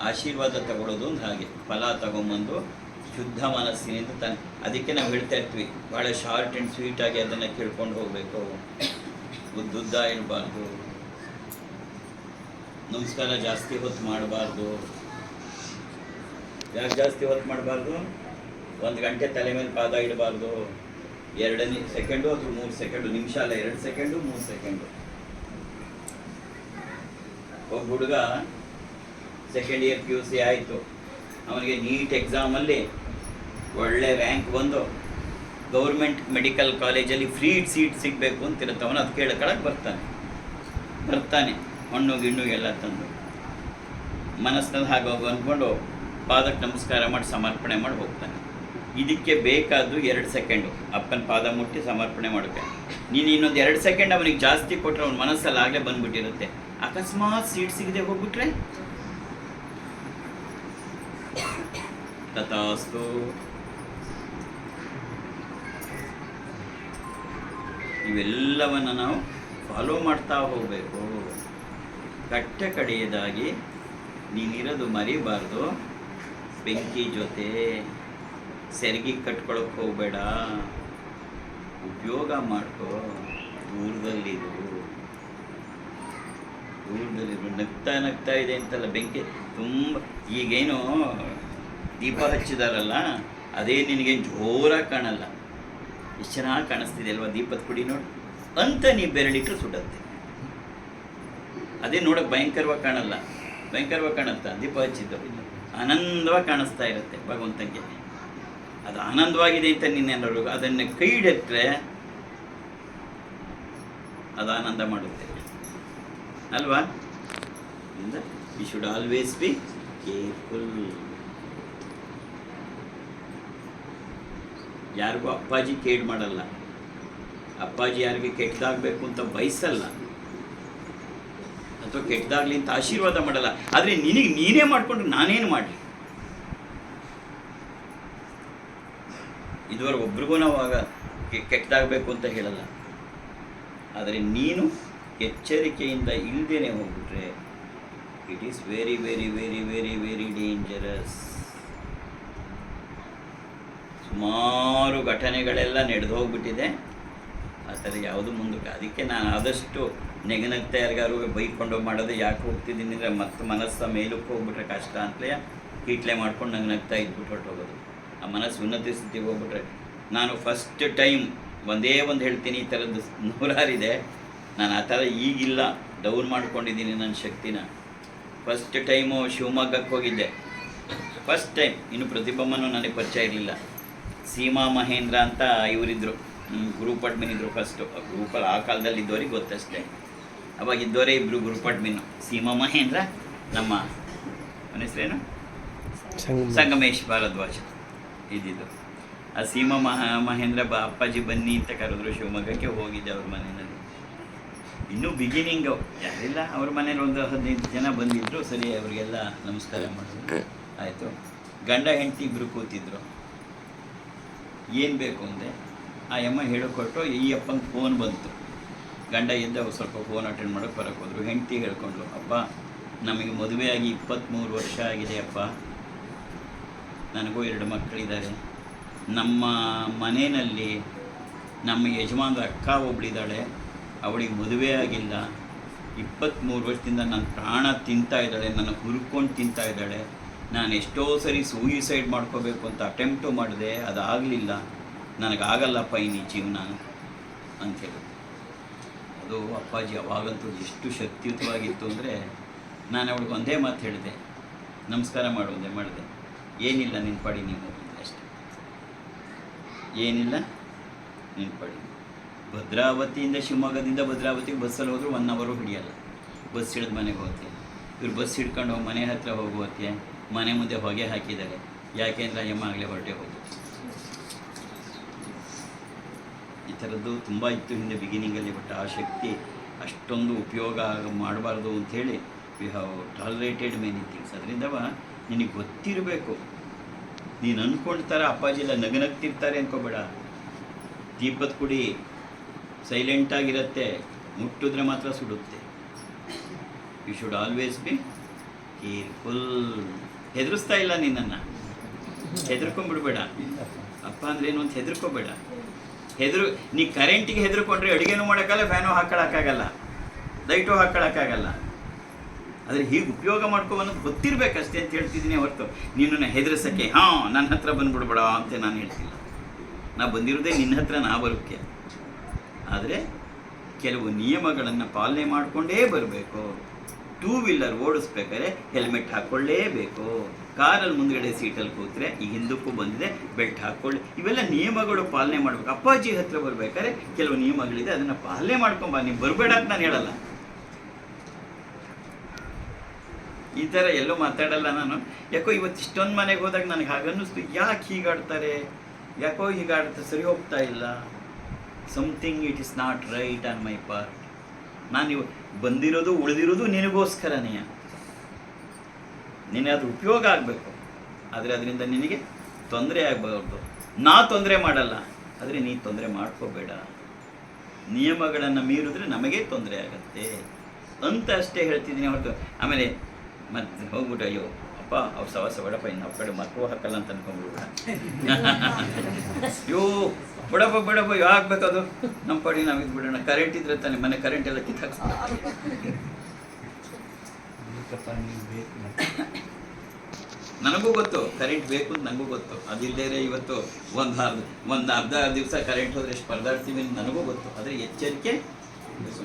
ಆಶೀರ್ವಾದ ತಗೊಳ್ಳೋದು ಒಂದು ಹಾಗೆ, ಫಲ ತಗೊಂಬಂದು ಶುದ್ಧ ಮನಸ್ಸಿನಿಂದ ತಾನೆ. ಅದಕ್ಕೆ ನಾವು ಹೇಳ್ತಾ ಇರ್ತೀವಿ, ಭಾಳ ಶಾರ್ಟ್ ಆ್ಯಂಡ್ ಸ್ವೀಟಾಗಿ ಅದನ್ನು ಕೇಳ್ಕೊಂಡು ಹೋಗಬೇಕು. ಉದ್ದುದ್ದ ಇರಬಾರ್ದು. ನಮಸ್ಕಾರ ಜಾಸ್ತಿ ಹೊತ್ತು ಮಾಡಬಾರ್ದು. ಯಾಕೆ ಜಾಸ್ತಿ ಹೊತ್ತು ಮಾಡಬಾರ್ದು? 1 ಗಂಟೆ ತಲೆ ಮೇಲೆ ಪಾದ ಇಡಬಾರ್ದು. 2 ಸೆಕೆಂಡು ಅಥವಾ 3 ಸೆಕೆಂಡು, ನಿಮಿಷ ಅಲ್ಲ, 2 ಸೆಕೆಂಡು 3 ಸೆಕೆಂಡು. ಒಬ್ಬ ಹುಡುಗ ಸೆಕೆಂಡ್ ಇಯರ್ PUC ಆಯಿತು, ಅವನಿಗೆ ನೀಟ್ ಎಕ್ಸಾಮಲ್ಲಿ ಒಳ್ಳೆ ರ್ಯಾಂಕ್ ಬಂದು ಗೌರ್ಮೆಂಟ್ ಮೆಡಿಕಲ್ ಕಾಲೇಜಲ್ಲಿ ಫ್ರೀ ಸೀಟ್ ಸಿಗಬೇಕು ಅಂತಿರುತ್ತೆ. ಅವನು ಅದು ಕೇಳಕ್ಕೆ ಬರ್ತಾನೆ ಹಣ್ಣು ಗಿಣ್ಣು ಎಲ್ಲ ತಂದು ಮನಸ್ಸಿನಲ್ಲಿ ಹಾಗೆ ಅಂದ್ಕೊಂಡು ಪಾದಕ್ಕೆ ನಮಸ್ಕಾರ ಮಾಡಿ ಸಮರ್ಪಣೆ ಮಾಡಿ ಹೋಗ್ತಾನೆ. ಇದಕ್ಕೆ ಬೇಕಾದ್ದು 2 ಸೆಕೆಂಡು ಅಪ್ಪನ ಪಾದ ಮುಟ್ಟಿ ಸಮರ್ಪಣೆ ಮಾಡೋಕ್ಕೆ. ನೀನು ಇನ್ನೊಂದು 2 ಸೆಕೆಂಡ್ ಅವನಿಗೆ ಜಾಸ್ತಿ ಕೊಟ್ಟರೆ ಅವನ ಮನಸ್ಸಲ್ಲಿ ಆಗಲೇ ಬಂದುಬಿಟ್ಟಿರುತ್ತೆ. ಅಕಸ್ಮಾತ್ ಸೀಟ್ ಸಿಗದೆ ಹೋಗ್ಬಿಟ್ರೆ ತಥಾಸ್ತು. ಇವೆಲ್ಲವನ್ನು ನಾವು ಫಾಲೋ ಮಾಡ್ತಾ ಹೋಗಬೇಕು. ಕಡೆಯದಾಗಿ ನೀನಿರೋದು ಮರಿಬಾರ್ದು. ಬೆಂಕಿ ಜೊತೆ ಸೆರಗಿ ಕಟ್ಕೊಳಕ್ಕೆ ಹೋಗಬೇಡ. ಉಪಯೋಗ ಮಾಡ್ಕೋ. ದೂರದಲ್ಲಿರು. ನಗ್ತಾ ಇದೆ ಅಂತಲ್ಲ, ಬೆಂಕಿ ತುಂಬ. ಈಗೇನು ದೀಪ ಹಚ್ಚಿದಾರಲ್ಲ ಅದೇ ನಿನಗೆ ಜೋರಾಗಿ ಕಾಣಲ್ಲ, ಎಷ್ಟು ಚೆನ್ನಾಗಿ ಕಾಣಿಸ್ತಿದೆ ಅಲ್ವಾ ದೀಪದ ಕುಡಿ ನೋಡಿ ಅಂತ ನೀವು ಬೆರಳಿಟ್ಟರು ಸುಡುತ್ತೆ. ಅದೇ ನೋಡೋಕೆ ಭಯಂಕರವಾಗಿ ಕಾಣಲ್ಲ, ಭಯಂಕರವಾಗಿ ಕಾಣುತ್ತಾ ದೀಪ ಹಚ್ಚಿದ್ದು ಆನಂದವಾಗಿ ಕಾಣಿಸ್ತಾ ಇರುತ್ತೆ ಭಗವಂತನಿಗೆ. ಅದು ಆನಂದವಾಗಿದೆ ಅಂತ ನೀನೇನಾದ್ರು ಅದನ್ನು ಕೈ ಹಿಡಿದ್ರೆ ಅದು ಆನಂದ ಮಾಡುತ್ತೆ ಅಲ್ವಾ. You should always be careful. ಯಾರಿಗೂ ಅಪ್ಪಾಜಿ ಕೇಡ್ ಮಾಡಲ್ಲ, ಅಪ್ಪಾಜಿ ಯಾರಿಗೆ ಕೆಟ್ಟದಾಗಬೇಕು ಅಂತ ಬಯಸಲ್ಲ ಅಥವಾ ಕೆಟ್ಟದಾಗ್ಲಿ ಅಂತ ಆಶೀರ್ವಾದ ಮಾಡಲ್ಲ. ಆದರೆ ನಿನಗೆ ನೀನೇ ಮಾಡಿಕೊಂಡ್ರೆ ನಾನೇನು ಮಾಡಲಿ? ಇದುವರೆಗೆ ಒಬ್ರಿಗೂ ನಾವು ಆಗ ಕೆಟ್ಟದಾಗಬೇಕು ಅಂತ ಹೇಳಲ್ಲ. ಆದರೆ ನೀನು ಎಚ್ಚರಿಕೆಯಿಂದ ಇಲ್ಲದೇನೆ ಹೋಗ್ಬಿಟ್ರೆ it is very very very very very dangerous. ಸುಮಾರು ಘಟನೆಗಳೆಲ್ಲ ನಡೆದು ಹೋಗ್ಬಿಟ್ಟಿದೆ, ಆ ಥರ ಯಾವುದು ಮುಂದಕ್ಕೆ. ಅದಕ್ಕೆ ನಾನು ಆದಷ್ಟು ನೆಗನಗ್ತಾ ಯಾರಿಗಾರು ಬೈಕೊಂಡು ಮಾಡೋದು ಯಾಕೆ ಹೋಗ್ತಿದ್ದೀನಿ ಅಂದರೆ ಮತ್ತೆ ಮನಸ್ಸು ಮೇಲಕ್ಕೆ ಹೋಗ್ಬಿಟ್ರೆ ಕಷ್ಟ ಅಂತಲೇ ಕೀಟ್ಲೆ ಮಾಡ್ಕೊಂಡು ನಗ್ನಗ್ತಾ ಇದ್ಬಿಟ್ಟು ಹೊರಟೋಗೋದು. ಆ ಮನಸ್ಸು ಉನ್ನತಿ ಸ್ಥಿತಿಗೆ ಹೋಗ್ಬಿಟ್ರೆ. ನಾನು ಫಸ್ಟ್ ಟೈಮ್ ಒಂದೇ ಒಂದು ಹೇಳ್ತೀನಿ, ಈ ಥರದ್ದು ನೂರಾರಿದೆ, ನಾನು ಆ ಥರ ಈಗಿಲ್ಲ, ಡೌನ್ ಮಾಡ್ಕೊಂಡಿದ್ದೀನಿ ನನ್ನ ಶಕ್ತಿನ. ಫಸ್ಟ್ ಟೈಮು ಶಿವಮೊಗ್ಗಕ್ಕೆ ಹೋಗಿದ್ದೆ, ಫಸ್ಟ್ ಟೈಮ್. ಇನ್ನು ಪ್ರತಿಭಮ್ಮನೂ ನನಗೆ ಪರಿಚಯ ಇರಲಿಲ್ಲ. ಸೀಮಾ ಮಹೇಂದ್ರ ಅಂತ ಇವರಿದ್ದರು, ಗ್ರೂಪ್ ಅಡ್ಮಿನ್ ಇದ್ದರು ಫಸ್ಟು. ಗ್ರೂಪಲ್ಲಿ ಆ ಕಾಲದಲ್ಲಿ ಇದ್ದವ್ರಿಗೆ ಗೊತ್ತಷ್ಟೇ, ಅವಾಗ ಇದ್ದವರೇ ಇಬ್ಬರು ಗ್ರೂಪ್ ಅಡ್ಮಿನ್ನು. ಸೀಮಾ ಮಹೇಂದ್ರ, ನಮ್ಮ ನನ್ನ ಹೆಸರೇನು ಸಂಗಮೇಶ್ ಭಾರದ್ವಾಜ್ ಇದ್ದಿದ್ದು. ಆ ಸೀಮಾ ಮಹೇಂದ್ರ ಅಪ್ಪಾಜಿ ಬನ್ನಿ ಅಂತ ಕರೆದ್ರು ಶಿವಮೊಗ್ಗಕ್ಕೆ. ಹೋಗಿದ್ದೆ ಅವ್ರ ಮನೆಯಲ್ಲಿ. ಇನ್ನೂ ಬಿಗಿನಿಂಗು ಯಾರಿಲ್ಲ, ಅವ್ರ ಮನೇಲಿ ಒಂದು 15 ಜನ ಬಂದಿದ್ದರು. ಸರಿ, ಅವರಿಗೆಲ್ಲ ನಮಸ್ಕಾರ ಮಾಡಿದ್ರು, ಆಯಿತು. ಗಂಡ ಹೆಂಡತಿ ಇಬ್ಬರು ಕೂತಿದ್ರು. ಏನು ಬೇಕು ಅಂದೆ. ಆ ಅಮ್ಮ ಹೇಳಿಕೊಟ್ಟು ಈ ಅಪ್ಪಂಗೆ ಫೋನ್ ಬಂತು. ಗಂಡ ಎದ್ದ ಸ್ವಲ್ಪ ಫೋನ್ ಅಟೆಂಡ್ ಮಾಡೋಕ್ಕೆ ಬರೋಕ್ಕೆ ಹೋದರು. ಹೆಂಡತಿ ಹೇಳ್ಕೊಂಡ್ರು, ಅಪ್ಪ ನಮಗೆ ಮದುವೆಯಾಗಿ 23 ವರ್ಷ ಆಗಿದೆ ಅಪ್ಪ, ನನಗೂ 2 ಮಕ್ಕಳಿದ್ದಾರೆ. ನಮ್ಮ ಮನೆಯಲ್ಲಿ ನಮ್ಮ ಯಜಮಾನ್ರ ಅಕ್ಕ ಒಬ್ಳಿದ್ದಾಳೆ, ಅವಳಿಗೆ ಮದುವೆ ಆಗಿಲ್ಲ. 23 ವರ್ಷದಿಂದ ನನ್ನ ಪ್ರಾಣ ತಿಂತಾ ಇದ್ದಾಳೆ, ನನ್ನ ಹುರ್ಕೊಂಡು ತಿಂತಾ ಇದ್ದಾಳೆ. ನಾನು ಎಷ್ಟೋ ಸರಿ ಸೂಯಿಸೈಡ್ ಮಾಡ್ಕೋಬೇಕು ಅಂತ ಅಟೆಂಪ್ಟು ಮಾಡಿದೆ, ಅದಾಗಲಿಲ್ಲ. ನನಗಾಗಲ್ಲಪ್ಪ ಈ ಜೀವನ ಅಂಥೇಳಿ. ಅದು ಅಪ್ಪಾಜಿ ಅವಾಗಂತೂ ಎಷ್ಟು ಶಕ್ತಿಯುತವಾಗಿತ್ತು ಅಂದರೆ, ನಾನು ಅವಳಿಗೆ ಒಂದೇ ಮಾತು ಹೇಳಿದೆ, ನಮಸ್ಕಾರ ಮಾಡುವುದೇ ಮಾಡಿದೆ. ಏನಿಲ್ಲ, ನಿನ್ನ ಪಡಿ ನೀವು ಅಷ್ಟೇ, ಏನಿಲ್ಲ ನಿನ್ನ ಪಡಿ. ಭದ್ರಾವತಿಯಿಂದ ಶಿವಮೊಗ್ಗದಿಂದ ಭದ್ರಾವತಿಗೆ ಬಸ್ಸಲ್ಲಿ ಹೋದರೂ 1 ಅವರ್ ಹಿಡಿಯಲ್ಲ. ಬಸ್ ಹಿಡಿದು ಮನೆಗೆ ಹೋಗ್ತೀಯ. ಇವ್ರು ಬಸ್ ಹಿಡ್ಕೊಂಡು ಹೋಗಿ ಮನೆ ಹತ್ತಿರ ಹೋಗುವತ್ತೆ ಮನೆ ಮುಂದೆ ಹೊಗೆ ಹಾಕಿದ್ದಾರೆ. ಯಾಕೆ ಅಂದರೆ ಅಯ್ಯಮ್ಮ ಆಗಲೇ ಹೊರಟೆ ಹೋಗಿ. ಈ ಥರದ್ದು ತುಂಬ ಇತ್ತು ಹಿಂದೆ ಬಿಗಿನಿಂಗಲ್ಲಿ. ಬಟ್ ಆ ಶಕ್ತಿ ಅಷ್ಟೊಂದು ಉಪಯೋಗ ಮಾಡಬಾರ್ದು ಅಂಥೇಳಿ we have tolerated many things. ಅದರಿಂದವ ನಿನಗೆ ಗೊತ್ತಿರಬೇಕು. ನೀನು ಅಂದ್ಕೊಳ್ತಾರೆ ಅಪ್ಪಾಜಿ ಎಲ್ಲ ನಗನಗ್ತಿರ್ತಾರೆ ಅಂದ್ಕೋಬೇಡ. ದೀಪದ ಕುಡಿ ಸೈಲೆಂಟಾಗಿರುತ್ತೆ, ಮುಟ್ಟಿದ್ರೆ ಮಾತ್ರ ಸುಡುತ್ತೆ. You should always be careful. ಹೆದರಿಸ್ತಾ ಇಲ್ಲ ನಿನ್ನನ್ನು, ಹೆದರ್ಕೊಂಡ್ಬಿಡ್ಬೇಡ. ಅಪ್ಪ ಅಂದ್ರೆ ಏನು ಅಂತ ಹೆದರ್ಕೋಬೇಡ. ನೀ ಕರೆಂಟಿಗೆ ಹೆದರ್ಕೊಂಡ್ರೆ ಅಡುಗೆನೂ ಮಾಡೋಕ್ಕಲ್ಲ, ಫ್ಯಾನು ಹಾಕೊಳ್ಳೋಕ್ಕಾಗಲ್ಲ, ಲೈಟು ಹಾಕೊಳ್ಳೋಕ್ಕಾಗಲ್ಲ. ಆದರೆ ಹೀಗೆ ಉಪಯೋಗ ಮಾಡ್ಕೊ ಅನ್ನೋದು ಗೊತ್ತಿರಬೇಕಷ್ಟೇ ಅಂತ ಹೇಳ್ತಿದ್ದೀನಿ ಹೊರತು ನಿನ್ನನ್ನು ಹೆದರಿಸೋಕ್ಕೆ ನನ್ನ ಹತ್ರ ಬಂದುಬಿಡ್ಬೇಡ ಅಂತ ನಾನು ಹೇಳ್ತಿಲ್ಲ. ನಾ ಬಂದಿರೋದೇ ನಿನ್ನ ಹತ್ರ ನಾ ಬರೋಕ್ಕೆ. ಆದರೆ ಕೆಲವು ನಿಯಮಗಳನ್ನು ಪಾಲನೆ ಮಾಡಿಕೊಂಡೇ ಬರಬೇಕು. 2 ವೀಲರ್ ಓಡಿಸ್ಬೇಕಾದ್ರೆ ಹೆಲ್ಮೆಟ್ ಹಾಕ್ಕೊಳ್ಳೇಬೇಕು. ಕಾರಲ್ಲಿ ಮುಂದ್ಗಡೆ ಸೀಟಲ್ಲಿ ಕೂತ್ರೆ ಈಗ ಹಿಂದಕ್ಕೂ ಬಂದಿದೆ, ಬೆಲ್ಟ್ ಹಾಕ್ಕೊಳ್ಳಿ. ಇವೆಲ್ಲ ನಿಯಮಗಳು ಪಾಲನೆ ಮಾಡಬೇಕು. ಅಪ್ಪಾಜಿ ಹತ್ರ ಬರ್ಬೇಕಾದ್ರೆ ಕೆಲವು ನಿಯಮಗಳಿದೆ, ಅದನ್ನು ಪಾಲನೆ ಮಾಡ್ಕೊಂಬ. ನೀವು ಬರಬೇಡ ಅಂತ ನಾನು ಹೇಳಲ್ಲ. ಈ ಥರ ಎಲ್ಲೂ ಮಾತಾಡಲ್ಲ ನಾನು. ಯಾಕೋ ಇವತ್ತು ಇಷ್ಟೊಂದು ಮನೆಗೆ ಹೋದಾಗ ನನಗೆ ಹಾಗನ್ನಿಸ್ತು, ಯಾಕೆ ಹೀಗಾಡ್ತಾರೆ, ಯಾಕೋ ಹೀಗಾಡ್ತಾರೆ, ಸರಿ ಹೋಗ್ತಾ ಇಲ್ಲ. Something it is not right on my part. ನಾನು ಬಂದಿರೋದು ಉಳಿದಿರೋದು ನಿನಗೋಸ್ಕರನೇ. ನಿನಗೆ ಅದು ಉಪಯೋಗ ಆಗಬೇಕು, ಆದರೆ ಅದರಿಂದ ನಿನಗೆ ತೊಂದರೆ ಆಗಬಾರ್ದು. ನಾ ತೊಂದರೆ ಮಾಡಲ್ಲ, ಆದರೆ ನೀ ತೊಂದರೆ ಮಾಡ್ಕೋಬೇಡ. ನಿಯಮಗಳನ್ನು ಮೀರಿದ್ರೆ ನಮಗೆ ತೊಂದರೆ ಆಗತ್ತೆ ಅಂತ ಅಷ್ಟೇ ಹೇಳ್ತಿದ್ದೀನಿ ಹೊರತು ಆಮೇಲೆ ಮತ್ತೆ ಹೋಗ್ಬಿಟ್ಟು ಅಯ್ಯೋ ಅಪ್ಪ ಅವ್ರು ಸವಾಸ ಬೇಡಪ್ಪ, ಇನ್ನು ಅವ್ರ ಕಡೆ ಮಕ್ಕಳು ಹಾಕಲ್ಲ ಅಂತ ಅನ್ಕೊಂಡ್ಬಿಡ್ಬೇಡ. ಅಯ್ಯೋ ಬಿಡಪ್ಪ ಯಾಕೆ ಬೇಕದು, ನಮ್ಮ ಪಡಿ ನಾವು ಇದು ಬಿಡೋಣ. ಕರೆಂಟ್ ಇದ್ರೆ ತಾನೆ, ಮನೆ ಕರೆಂಟ್ ಎಲ್ಲ ಕಿತ್ತಾಕ್ಸ್ಬೇಕು. ನನಗೂ ಗೊತ್ತು ಕರೆಂಟ್ ಬೇಕು ಅಂತ ನನಗೂ ಗೊತ್ತು. ಅದಿಲ್ಲದೇ ಇವತ್ತು ಒಂದು ಅರ್ಧ ದಿವಸ ಕರೆಂಟ್ ಹೋದರೆ ಎಷ್ಟು ಪರದಾಡ್ತೀವಿ ಅಂತ ನನಗೂ ಗೊತ್ತು. ಆದರೆ ಎಚ್ಚರಿಕೆ,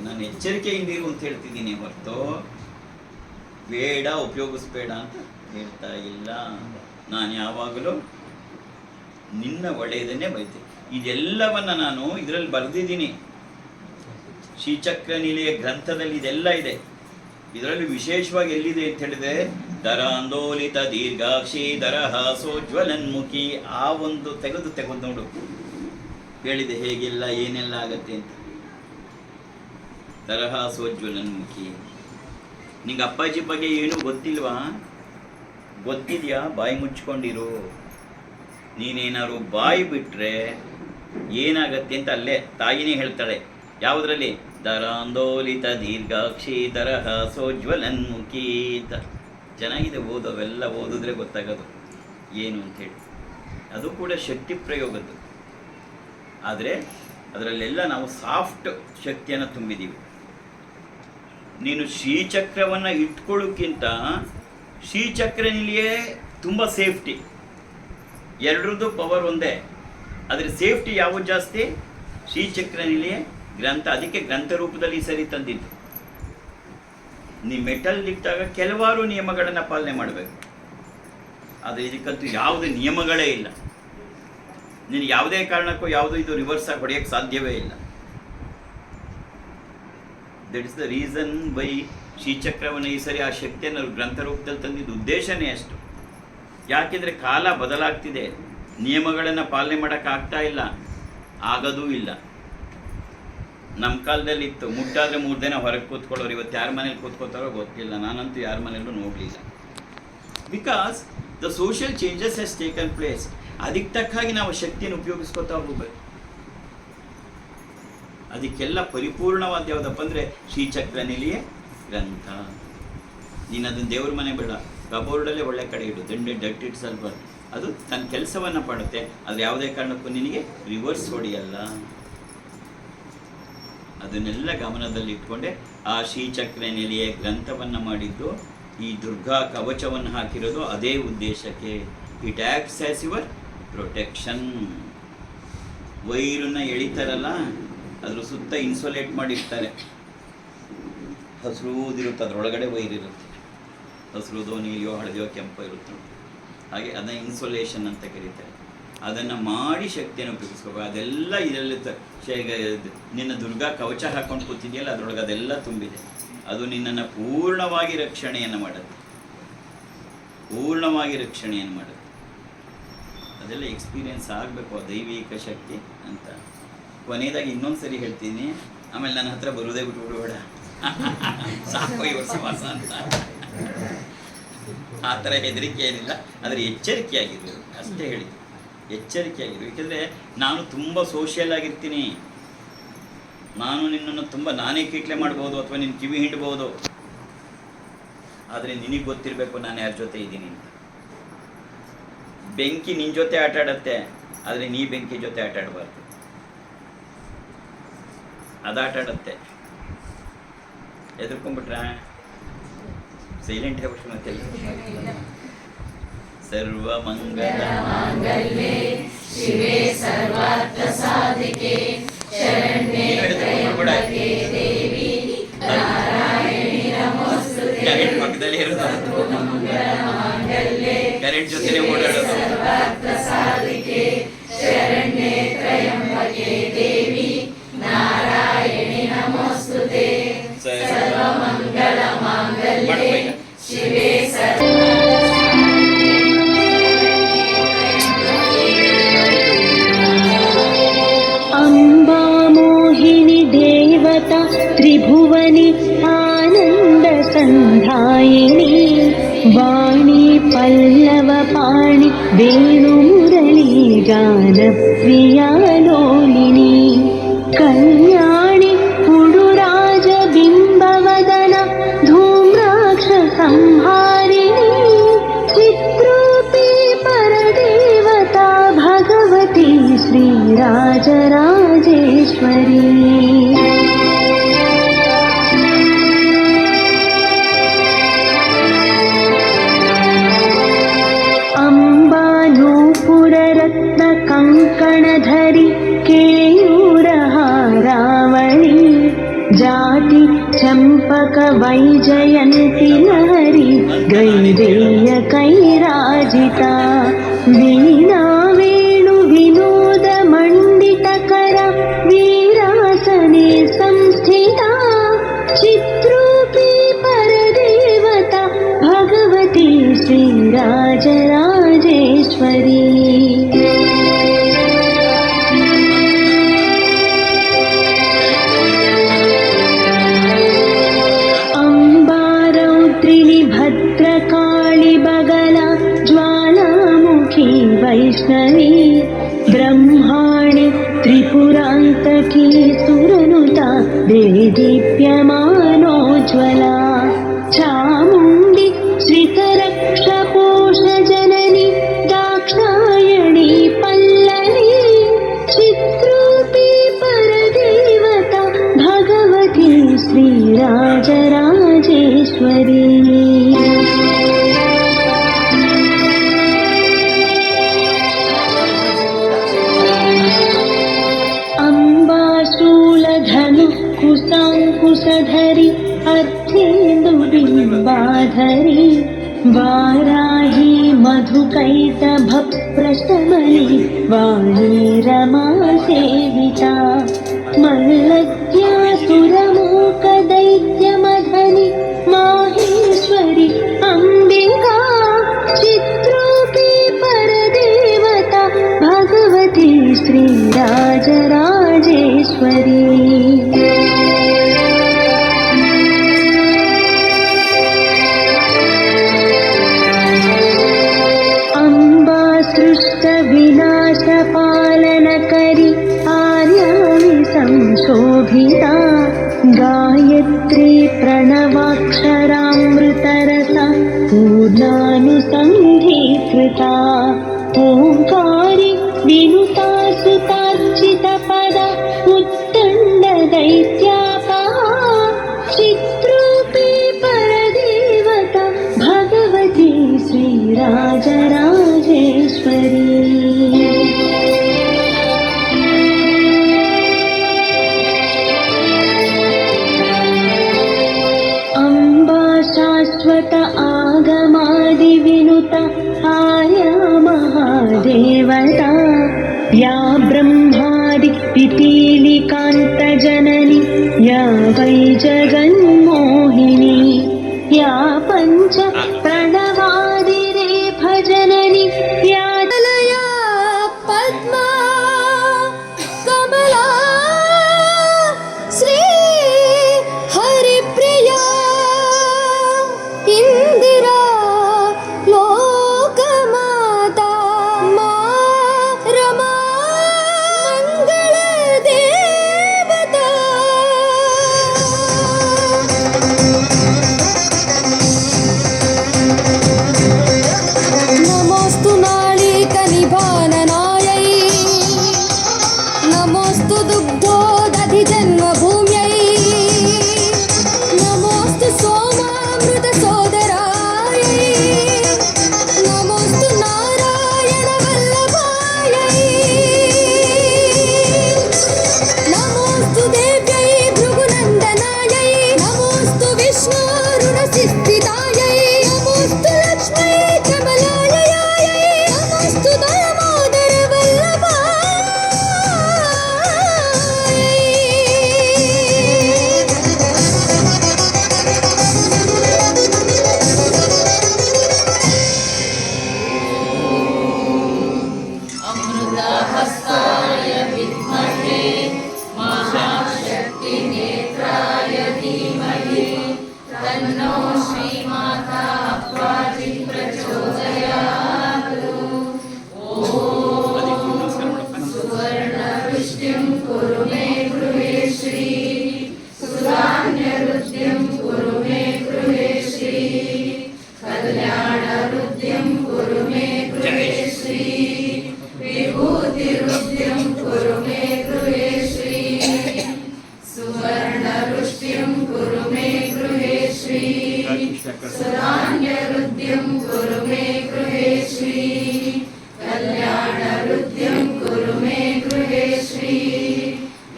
ನಾನು ಎಚ್ಚರಿಕೆಯಿಂದಿರು ಅಂತ ಹೇಳ್ತಿದ್ದೀನಿ ಹೊರತು ಬೇಡ ಉಪಯೋಗಿಸ್ಬೇಡ ಅಂತ ಹೇಳ್ತಾ ಇಲ್ಲ. ನಾನು ಯಾವಾಗಲೂ ನಿನ್ನ ಒಳ್ಳೆಯದನ್ನೇ ಬಯತೆ. ಇದೆಲ್ಲವನ್ನು ನಾನು ಇದರಲ್ಲಿ ಬರೆದಿದ್ದೀನಿ. ಶ್ರೀಚಕ್ರ ನಿಲಯ ಗ್ರಂಥದಲ್ಲಿ ಇದೆಲ್ಲ ಇದೆ. ಇದರಲ್ಲಿ ವಿಶೇಷವಾಗಿ ಎಲ್ಲಿದೆ ಅಂತ ಹೇಳಿದ್ರೆ ದರಾಂದೋಲಿತ ದೀರ್ಘಾಕ್ಷಿ ದರಹಾಸೋಜ್ವಲನ್ಮುಖಿ, ಆ ಒಂದು ತೆಗೆದು ನೋಡು ಹೇಳಿದೆ ಹೇಗೆಲ್ಲ ಏನೆಲ್ಲ ಆಗತ್ತೆ ಅಂತ. ದರಹಾಸೋಜ್ವಲನ್ಮುಖಿ. ನಿಂಗೆ ಅಪ್ಪಾಜಿ ಬಗ್ಗೆ ಏನು ಗೊತ್ತಿಲ್ವಾ? ಗೊತ್ತಿದೆಯಾ? ಬಾಯಿ ಮುಚ್ಕೊಂಡಿರು. ನೀನೇನಾದ್ರು ಬಾಯಿ ಬಿಟ್ಟರೆ ಏನಾಗತ್ತೆ ಅಂತ ಅಲ್ಲೇ ತಾಯಿನೇ ಹೇಳ್ತಾಳೆ. ಯಾವುದರಲ್ಲಿ? ದರಾಂದೋಲಿತ ದೀರ್ಘಾಕ್ಷಿ ದರಹಾಸೋಜ್ವಲನ್ಮುಖಿ ಅಂತ. ಚೆನ್ನಾಗಿದೆ, ಅವೆಲ್ಲ ಓದಿದ್ರೆ ಗೊತ್ತಾಗೋದು ಏನು ಅಂಥೇಳಿ. ಅದು ಕೂಡ ಶಕ್ತಿ ಪ್ರಯೋಗದ್ದು. ಆದರೆ ಅದರಲ್ಲೆಲ್ಲ ನಾವು ಸಾಫ್ಟ್ ಶಕ್ತಿಯನ್ನು ತುಂಬಿದ್ದೀವಿ. ನೀನು ಶ್ರೀಚಕ್ರವನ್ನು ಇಟ್ಕೊಳ್ಳೋಕ್ಕಿಂತ ಶ್ರೀಚಕ್ರ ನಿಲಿಯೇ ತುಂಬ ಸೇಫ್ಟಿ. ಎರಡರದ್ದು ಪವರ್ ಒಂದೇ, ಆದರೆ ಸೇಫ್ಟಿ ಯಾವುದು ಜಾಸ್ತಿ? ಶ್ರೀಚಕ್ರ ನಿಲಿಯ ಗ್ರಂಥ. ಅದಕ್ಕೆ ಗ್ರಂಥ ರೂಪದಲ್ಲಿ ಸರಿ ತಂದಿದ್ದು. ನೀ ಮೆಟಲ್ ಇಟ್ಟಾಗ ಕೆಲವಾರು ನಿಯಮಗಳನ್ನು ಪಾಲನೆ ಮಾಡಬೇಕು. ಆದರೆ ಇದಕ್ಕಂತೂ ಯಾವುದೇ ನಿಯಮಗಳೇ ಇಲ್ಲ. ನೀನು ಯಾವುದೇ ಕಾರಣಕ್ಕೂ ಯಾವುದು ಇದು ರಿವರ್ಸ್ ಆಗಿ ಹೊಡೆಯೋಕ್ಕೆ ಸಾಧ್ಯವೇ ಇಲ್ಲ. That is the reason by ಶ್ರೀಚಕ್ರವನ್ನು ಈ ಸರಿ ಆ ಶಕ್ತಿಯನ್ನು ಗ್ರಂಥ ರೂಪದಲ್ಲಿ ತಂದಿದ್ದು ಉದ್ದೇಶನೇ ಅಷ್ಟು. ಯಾಕೆಂದರೆ ಕಾಲ ಬದಲಾಗ್ತಿದೆ, ನಿಯಮಗಳನ್ನು ಪಾಲನೆ ಮಾಡೋಕ್ಕಾಗ್ತಾ ಇಲ್ಲ, ಆಗೋದೂ ಇಲ್ಲ. ನಮ್ಮ ಕಾಲದಲ್ಲಿ ಇತ್ತು, ಮುಟ್ಟಾದರೆ 3 ದಿನ ಹೊರಗೆ ಕೂತ್ಕೊಳ್ಳೋರು. ಇವತ್ತು ಯಾರ ಮನೇಲಿ ಕೂತ್ಕೋತಾರೋ ಗೊತ್ತಿಲ್ಲ. ನಾನಂತೂ ಯಾರ ಮನೆಯಲ್ಲೂ ನೋಡಲಿಲ್ಲ. Because the social changes has taken place. ಅದಕ್ಕೆ ತಕ್ಕಾಗಿ ನಾವು ಶಕ್ತಿಯನ್ನು ಉಪಯೋಗಿಸ್ಕೊತಾ ಹೋಗ್ಬೇಕು. ಅದಕ್ಕೆಲ್ಲ ಪರಿಪೂರ್ಣವಾದ ಯಾವುದಪ್ಪ ಅಂದರೆ ಶ್ರೀಚಕ್ರ ನಿಲಿಯ ಗ್ರಂಥ. ನೀನು ಅದನ್ನು ದೇವ್ರ ಮನೆ ಬೇಡ, ಕಬೋರ್ಡಲ್ಲೇ ಒಳ್ಳೆ ಕಡೆ ಇಡು. ಡಟ್ ಇಟ್ ಸ್ವಲ್ಪ ಅದು ತನ್ನ ಕೆಲಸವನ್ನು ಮಾಡುತ್ತೆ. ಆದರೆ ಯಾವುದೇ ಕಾರಣಕ್ಕೂ ನಿನಗೆ ರಿವರ್ಸ್ ಹೊಡೆಯಲ್ಲ. ಅದನ್ನೆಲ್ಲ ಗಮನದಲ್ಲಿ ಇಟ್ಕೊಂಡೆ ಆ ಶ್ರೀಚಕ್ರ ನಿಲಿಯ ಗ್ರಂಥವನ್ನು ಮಾಡಿದ್ದು. ಈ ದುರ್ಗಾ ಕವಚವನ್ನು ಹಾಕಿರೋದು ಅದೇ ಉದ್ದೇಶಕ್ಕೆ. It acts as your protection. ವೈರನ್ನು ಎಳಿತಾರಲ್ಲ, ಅದ್ರ ಸುತ್ತ ಇನ್ಸುಲೇಟ್ ಮಾಡಿರ್ತಾರೆ. ಹಸಿರುದಿರುತ್ತೆ, ಅದರೊಳಗಡೆ ವೈರ್ ಇರುತ್ತೆ. ಹಸಿರುದೋ ನೀಲಿಯೋ ಹಳದಿಯೋ ಕೆಂಪೋ ಇರುತ್ತೆ. ಹಾಗೆ ಅದನ್ನು ಇನ್ಸುಲೇಷನ್ ಅಂತ ಕರೀತಾರೆ. ಅದನ್ನು ಮಾಡಿ ಶಕ್ತಿಯನ್ನು ಉಪಯೋಗಿಸ್ಕೋಬೇಕು. ಅದೆಲ್ಲ ಇದರಲ್ಲಿ ನಿನ್ನ ದುರ್ಗಾ ಕವಚ ಹಾಕೊಂಡು ಕೂತಿದೆಯಲ್ಲ, ಅದರೊಳಗೆ ಅದೆಲ್ಲ ತುಂಬಿದೆ. ಅದು ನಿನ್ನನ್ನು ಪೂರ್ಣವಾಗಿ ರಕ್ಷಣೆಯನ್ನು ಮಾಡುತ್ತೆ. ಪೂರ್ಣವಾಗಿ ರಕ್ಷಣೆಯನ್ನು ಮಾಡುತ್ತೆ. ಅದೆಲ್ಲ ಎಕ್ಸ್ಪೀರಿಯೆನ್ಸ್ ಆಗಬೇಕು, ಆ ದೈವಿಕ ಶಕ್ತಿ ಅಂತ. ಕೊನೆಯದಾಗಿ ಇನ್ನೊಂದು ಸರಿ ಹೇಳ್ತೀನಿ, ಆಮೇಲೆ ನನ್ನ ಹತ್ರ ಬರುವುದೇ ಬಿಟ್ಬಿಡಬೇಡ, ಸಾಕು ಈ ವರ್ಷ ಮಾಸ ಅಂತ. ಆ ಥರ ಹೆದರಿಕೆ ಏನಿಲ್ಲ, ಆದರೆ ಎಚ್ಚರಿಕೆಯಾಗಿರು ಅಷ್ಟೇ ಹೇಳಿ. ಎಚ್ಚರಿಕೆಯಾಗಿರು. ಏಕೆಂದರೆ ನಾನು ತುಂಬ ಸೋಷಿಯಲ್ ಆಗಿರ್ತೀನಿ. ನಾನು ನಿನ್ನನ್ನು ತುಂಬ ನಾನೇ ಕೀಟ್ಲೆ ಮಾಡ್ಬೋದು ಅಥವಾ ನಿನ್ನ ಕಿವಿ ಹಿಂಡ್ಬೋದು. ಆದರೆ ನಿನಗೆ ಗೊತ್ತಿರಬೇಕು ನಾನು ಯಾರ ಜೊತೆ ಇದ್ದೀನಿ ಅಂತ. ಬೆಂಕಿ ನಿನ್ನ ಜೊತೆ ಆಟ ಆಡತ್ತೆ, ಆದರೆ ನೀ ಬೆಂಕಿ ಜೊತೆ ಆಟ ಆಡಬಾರ್ದು. ಅದು ಆಟ ಆಡತ್ತೆ. ಎದುರ್ಕೊಂಡ್ಬಿಟ್ರ ಸೈಲೆಂಟ್ ಹೇಳ್ಬಿಟ್ಟು ಮತ್ತೆ ಸರ್ವಮಂಗಲ ಮಾಂಗಲ್ಯೆ ಶಿವೆ ಸರ್ವಾರ್ಥ ಸಾಧಿಕೆ ಶರಣ್ಯೇ ತ್ರ್ಯಂಬಕೆ ದೇವಿ ನಾರಾಯಣಿ ನಮೋಸ್ತುತೆ. ಕರೆಂಟ್ ಪಕ್ಕದಲ್ಲಿ ಇರೋದು, ಕರೆಂಟ್ ಜೊತೆನೇ ಓಡಾಡೋದು. ಸರ್ವಾರ್ಥ ಸಾಧಿಕೆ ಶರಣ್ಯೇ ತ್ರ್ಯಂಬಕೆ ದೇವಿ ನಾರಾಯಣಿ ನಮೋಸ್ತುತೆ. ಸರ್ವಮಂಗಲ ಮಾಂಗಲ್ಯೆ ಶಿವೆ ಅಂಬಾ ಮೋಹಿನಿ ದೇವತಾ ತ್ರಿಭುವನಿ ಆನಂದ ಸಂಧಾಯಿನಿ ವಾಣಿ ಪಲ್ಲವ ಪಾಣಿ ವೇಣು ಮುರಳಿ ಗಾನ ಪ್ರಿಯಾಲೋಲಿನಿ ಕಲ್ಯಾಣಿ ಹುಡುರಾಜ ಬಿಂಬವದನ ಧೂಮ್ರಾಕ್ಷ ಸಂಹಾರಿಣಿ ಚಿತ್ರೂಪಿ ಪರದೇವತಾ ಭಗವತಿ ಶ್ರೀರಾಜರಾಜೇಶ್ವರಿ. कल्पक वैजयन्ति लहरी गैरेय कैराजिता वीणा वेणु विनोद मण्डितकर वीरासने संस्थिता चित्रूपी परदेवता भगवती श्रीराजराजेश्वरी भद्रकाली बगला ज्वालामुखी वैष्णवी ब्रह्माणि त्रिपुरान्तकी सुरनुता देदीप्यमानोज्ज्वला चामुण्डी श्रितरक्षपोषजननी दाक्षायणी पल्लवी चित्रूपी परदेवता भगवती श्रीराजराजेश्वरी कुशाङ्कुशधरी अर्धेन्दुबिम्बाधरी वाराही मधुकैटभप्रशमनी वाणी रमा सेविता मल्लद्यासुरमूकदैत्यमधनि माहेश्वरी अम्बिका चित्रूपी परदेवता भगवती श्रीराजराजेश्वरी विनाशपालनकरी आर्याणि संशोभिता गायत्री प्रणवाक्षरामृतरसा पूर्णानुसन्धीकृता ओङ्कारी विनुता सुतार्चितपदा उत्तण्डदैत्यापहा चित्रूपी परदेवता भगवती श्रीराजराजेश्वरी शाश्वत आगमादिविनुता आर्या महादेवता या ब्रह्मादि पिपीलिकान्तजननी या वै जगन्मोहिनी या पञ्च प्रणवादिरेफजननी या तलया पद्मा कमला श्री हरिप्रिया इंदिरा लोकमाता मा रमा मंगल देवता नमोस्तु नाळिकनिभाननायै नमोस्तु दुग्धोदधि जन्मभूम्यै नमोस्तु सोमामृत सोदरायै नमोस्तु नारायण वल्लभायै नमोस्तु देव्यै भृगुनन्दनायै नमोस्तु विष्णु ऋणसिद्धिदायै नमोस्तु लक्ष्मै कमलालयायै नमोस्तु दामोदर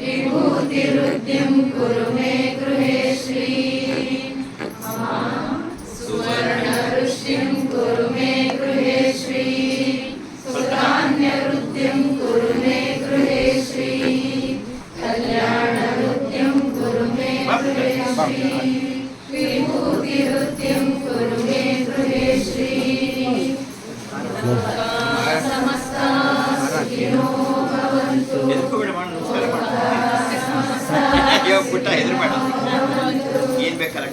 विभूतिरुद्यं कुरु मे गृहे श्री ಹೆದರ್ಕೋಬೇಡ, ಮಾಡಿ ನಮಸ್ಕಾರ ಮಾಡು. ಅಯ್ಯೋ ಪುಟ್ಟ ಹೆದರ್ಬೇಡ, ಏನು ಬೇಕಲ್ಲ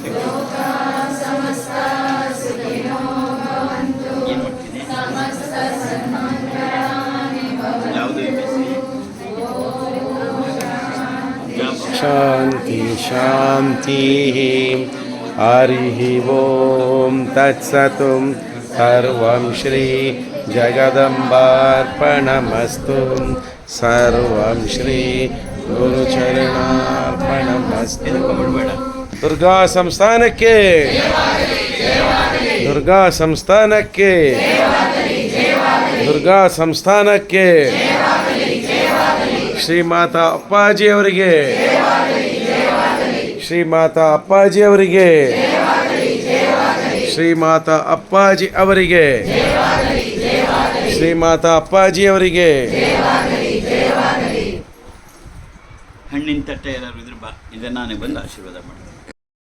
ಏನು ಮಾಡ್ತೀನಿ, ಯಾವುದು ಶಾಂತಿ ಶಾಂತಿ. ಹರಿ ಓಂ ತತ್ಸತ್. ಸರ್ವಂ ಶ್ರೀ ಜಗದಂಬಾರ್ಪಣಮಸ್ತು. ಸರ್ವಂ ಶ್ರೀ ಗುರುಚರಣಾರ್ಪಣಮಸ್ತು. ಹೆದರ್ಕೊಂಡ್ಬಿಡ್ಬೇಡ. ದುರ್ಗಾ ಸಂಸ್ಥಾನಕ್ಕೆ, ದುರ್ಗಾ ಸಂಸ್ಥಾನಕ್ಕೆ, ದುರ್ಗಾ ಸಂಸ್ಥಾನಕ್ಕೆ. ಶ್ರೀಮಾತಾ ಅಪ್ಪಾಜಿ ಅವರಿಗೆ, ಶ್ರೀಮಾತಾ ಅಪ್ಪಾಜಿ ಅವರಿಗೆ, ಶ್ರೀಮಾತಾ ಅಪ್ಪಾಜಿ ಅವರಿಗೆ, ಶ್ರೀಮಾತಾ ಅಪ್ಪಾಜಿ ಅವರಿಗೆ. ಹಣ್ಣಿನ ತಟ್ಟೆ ಎಲ್ಲರೂ ಇದ್ರ ಬಾ, ಇದನ್ನು ನಾನೇ ಬಂದು ಆಶೀರ್ವಾದ ಮಾಡಿ.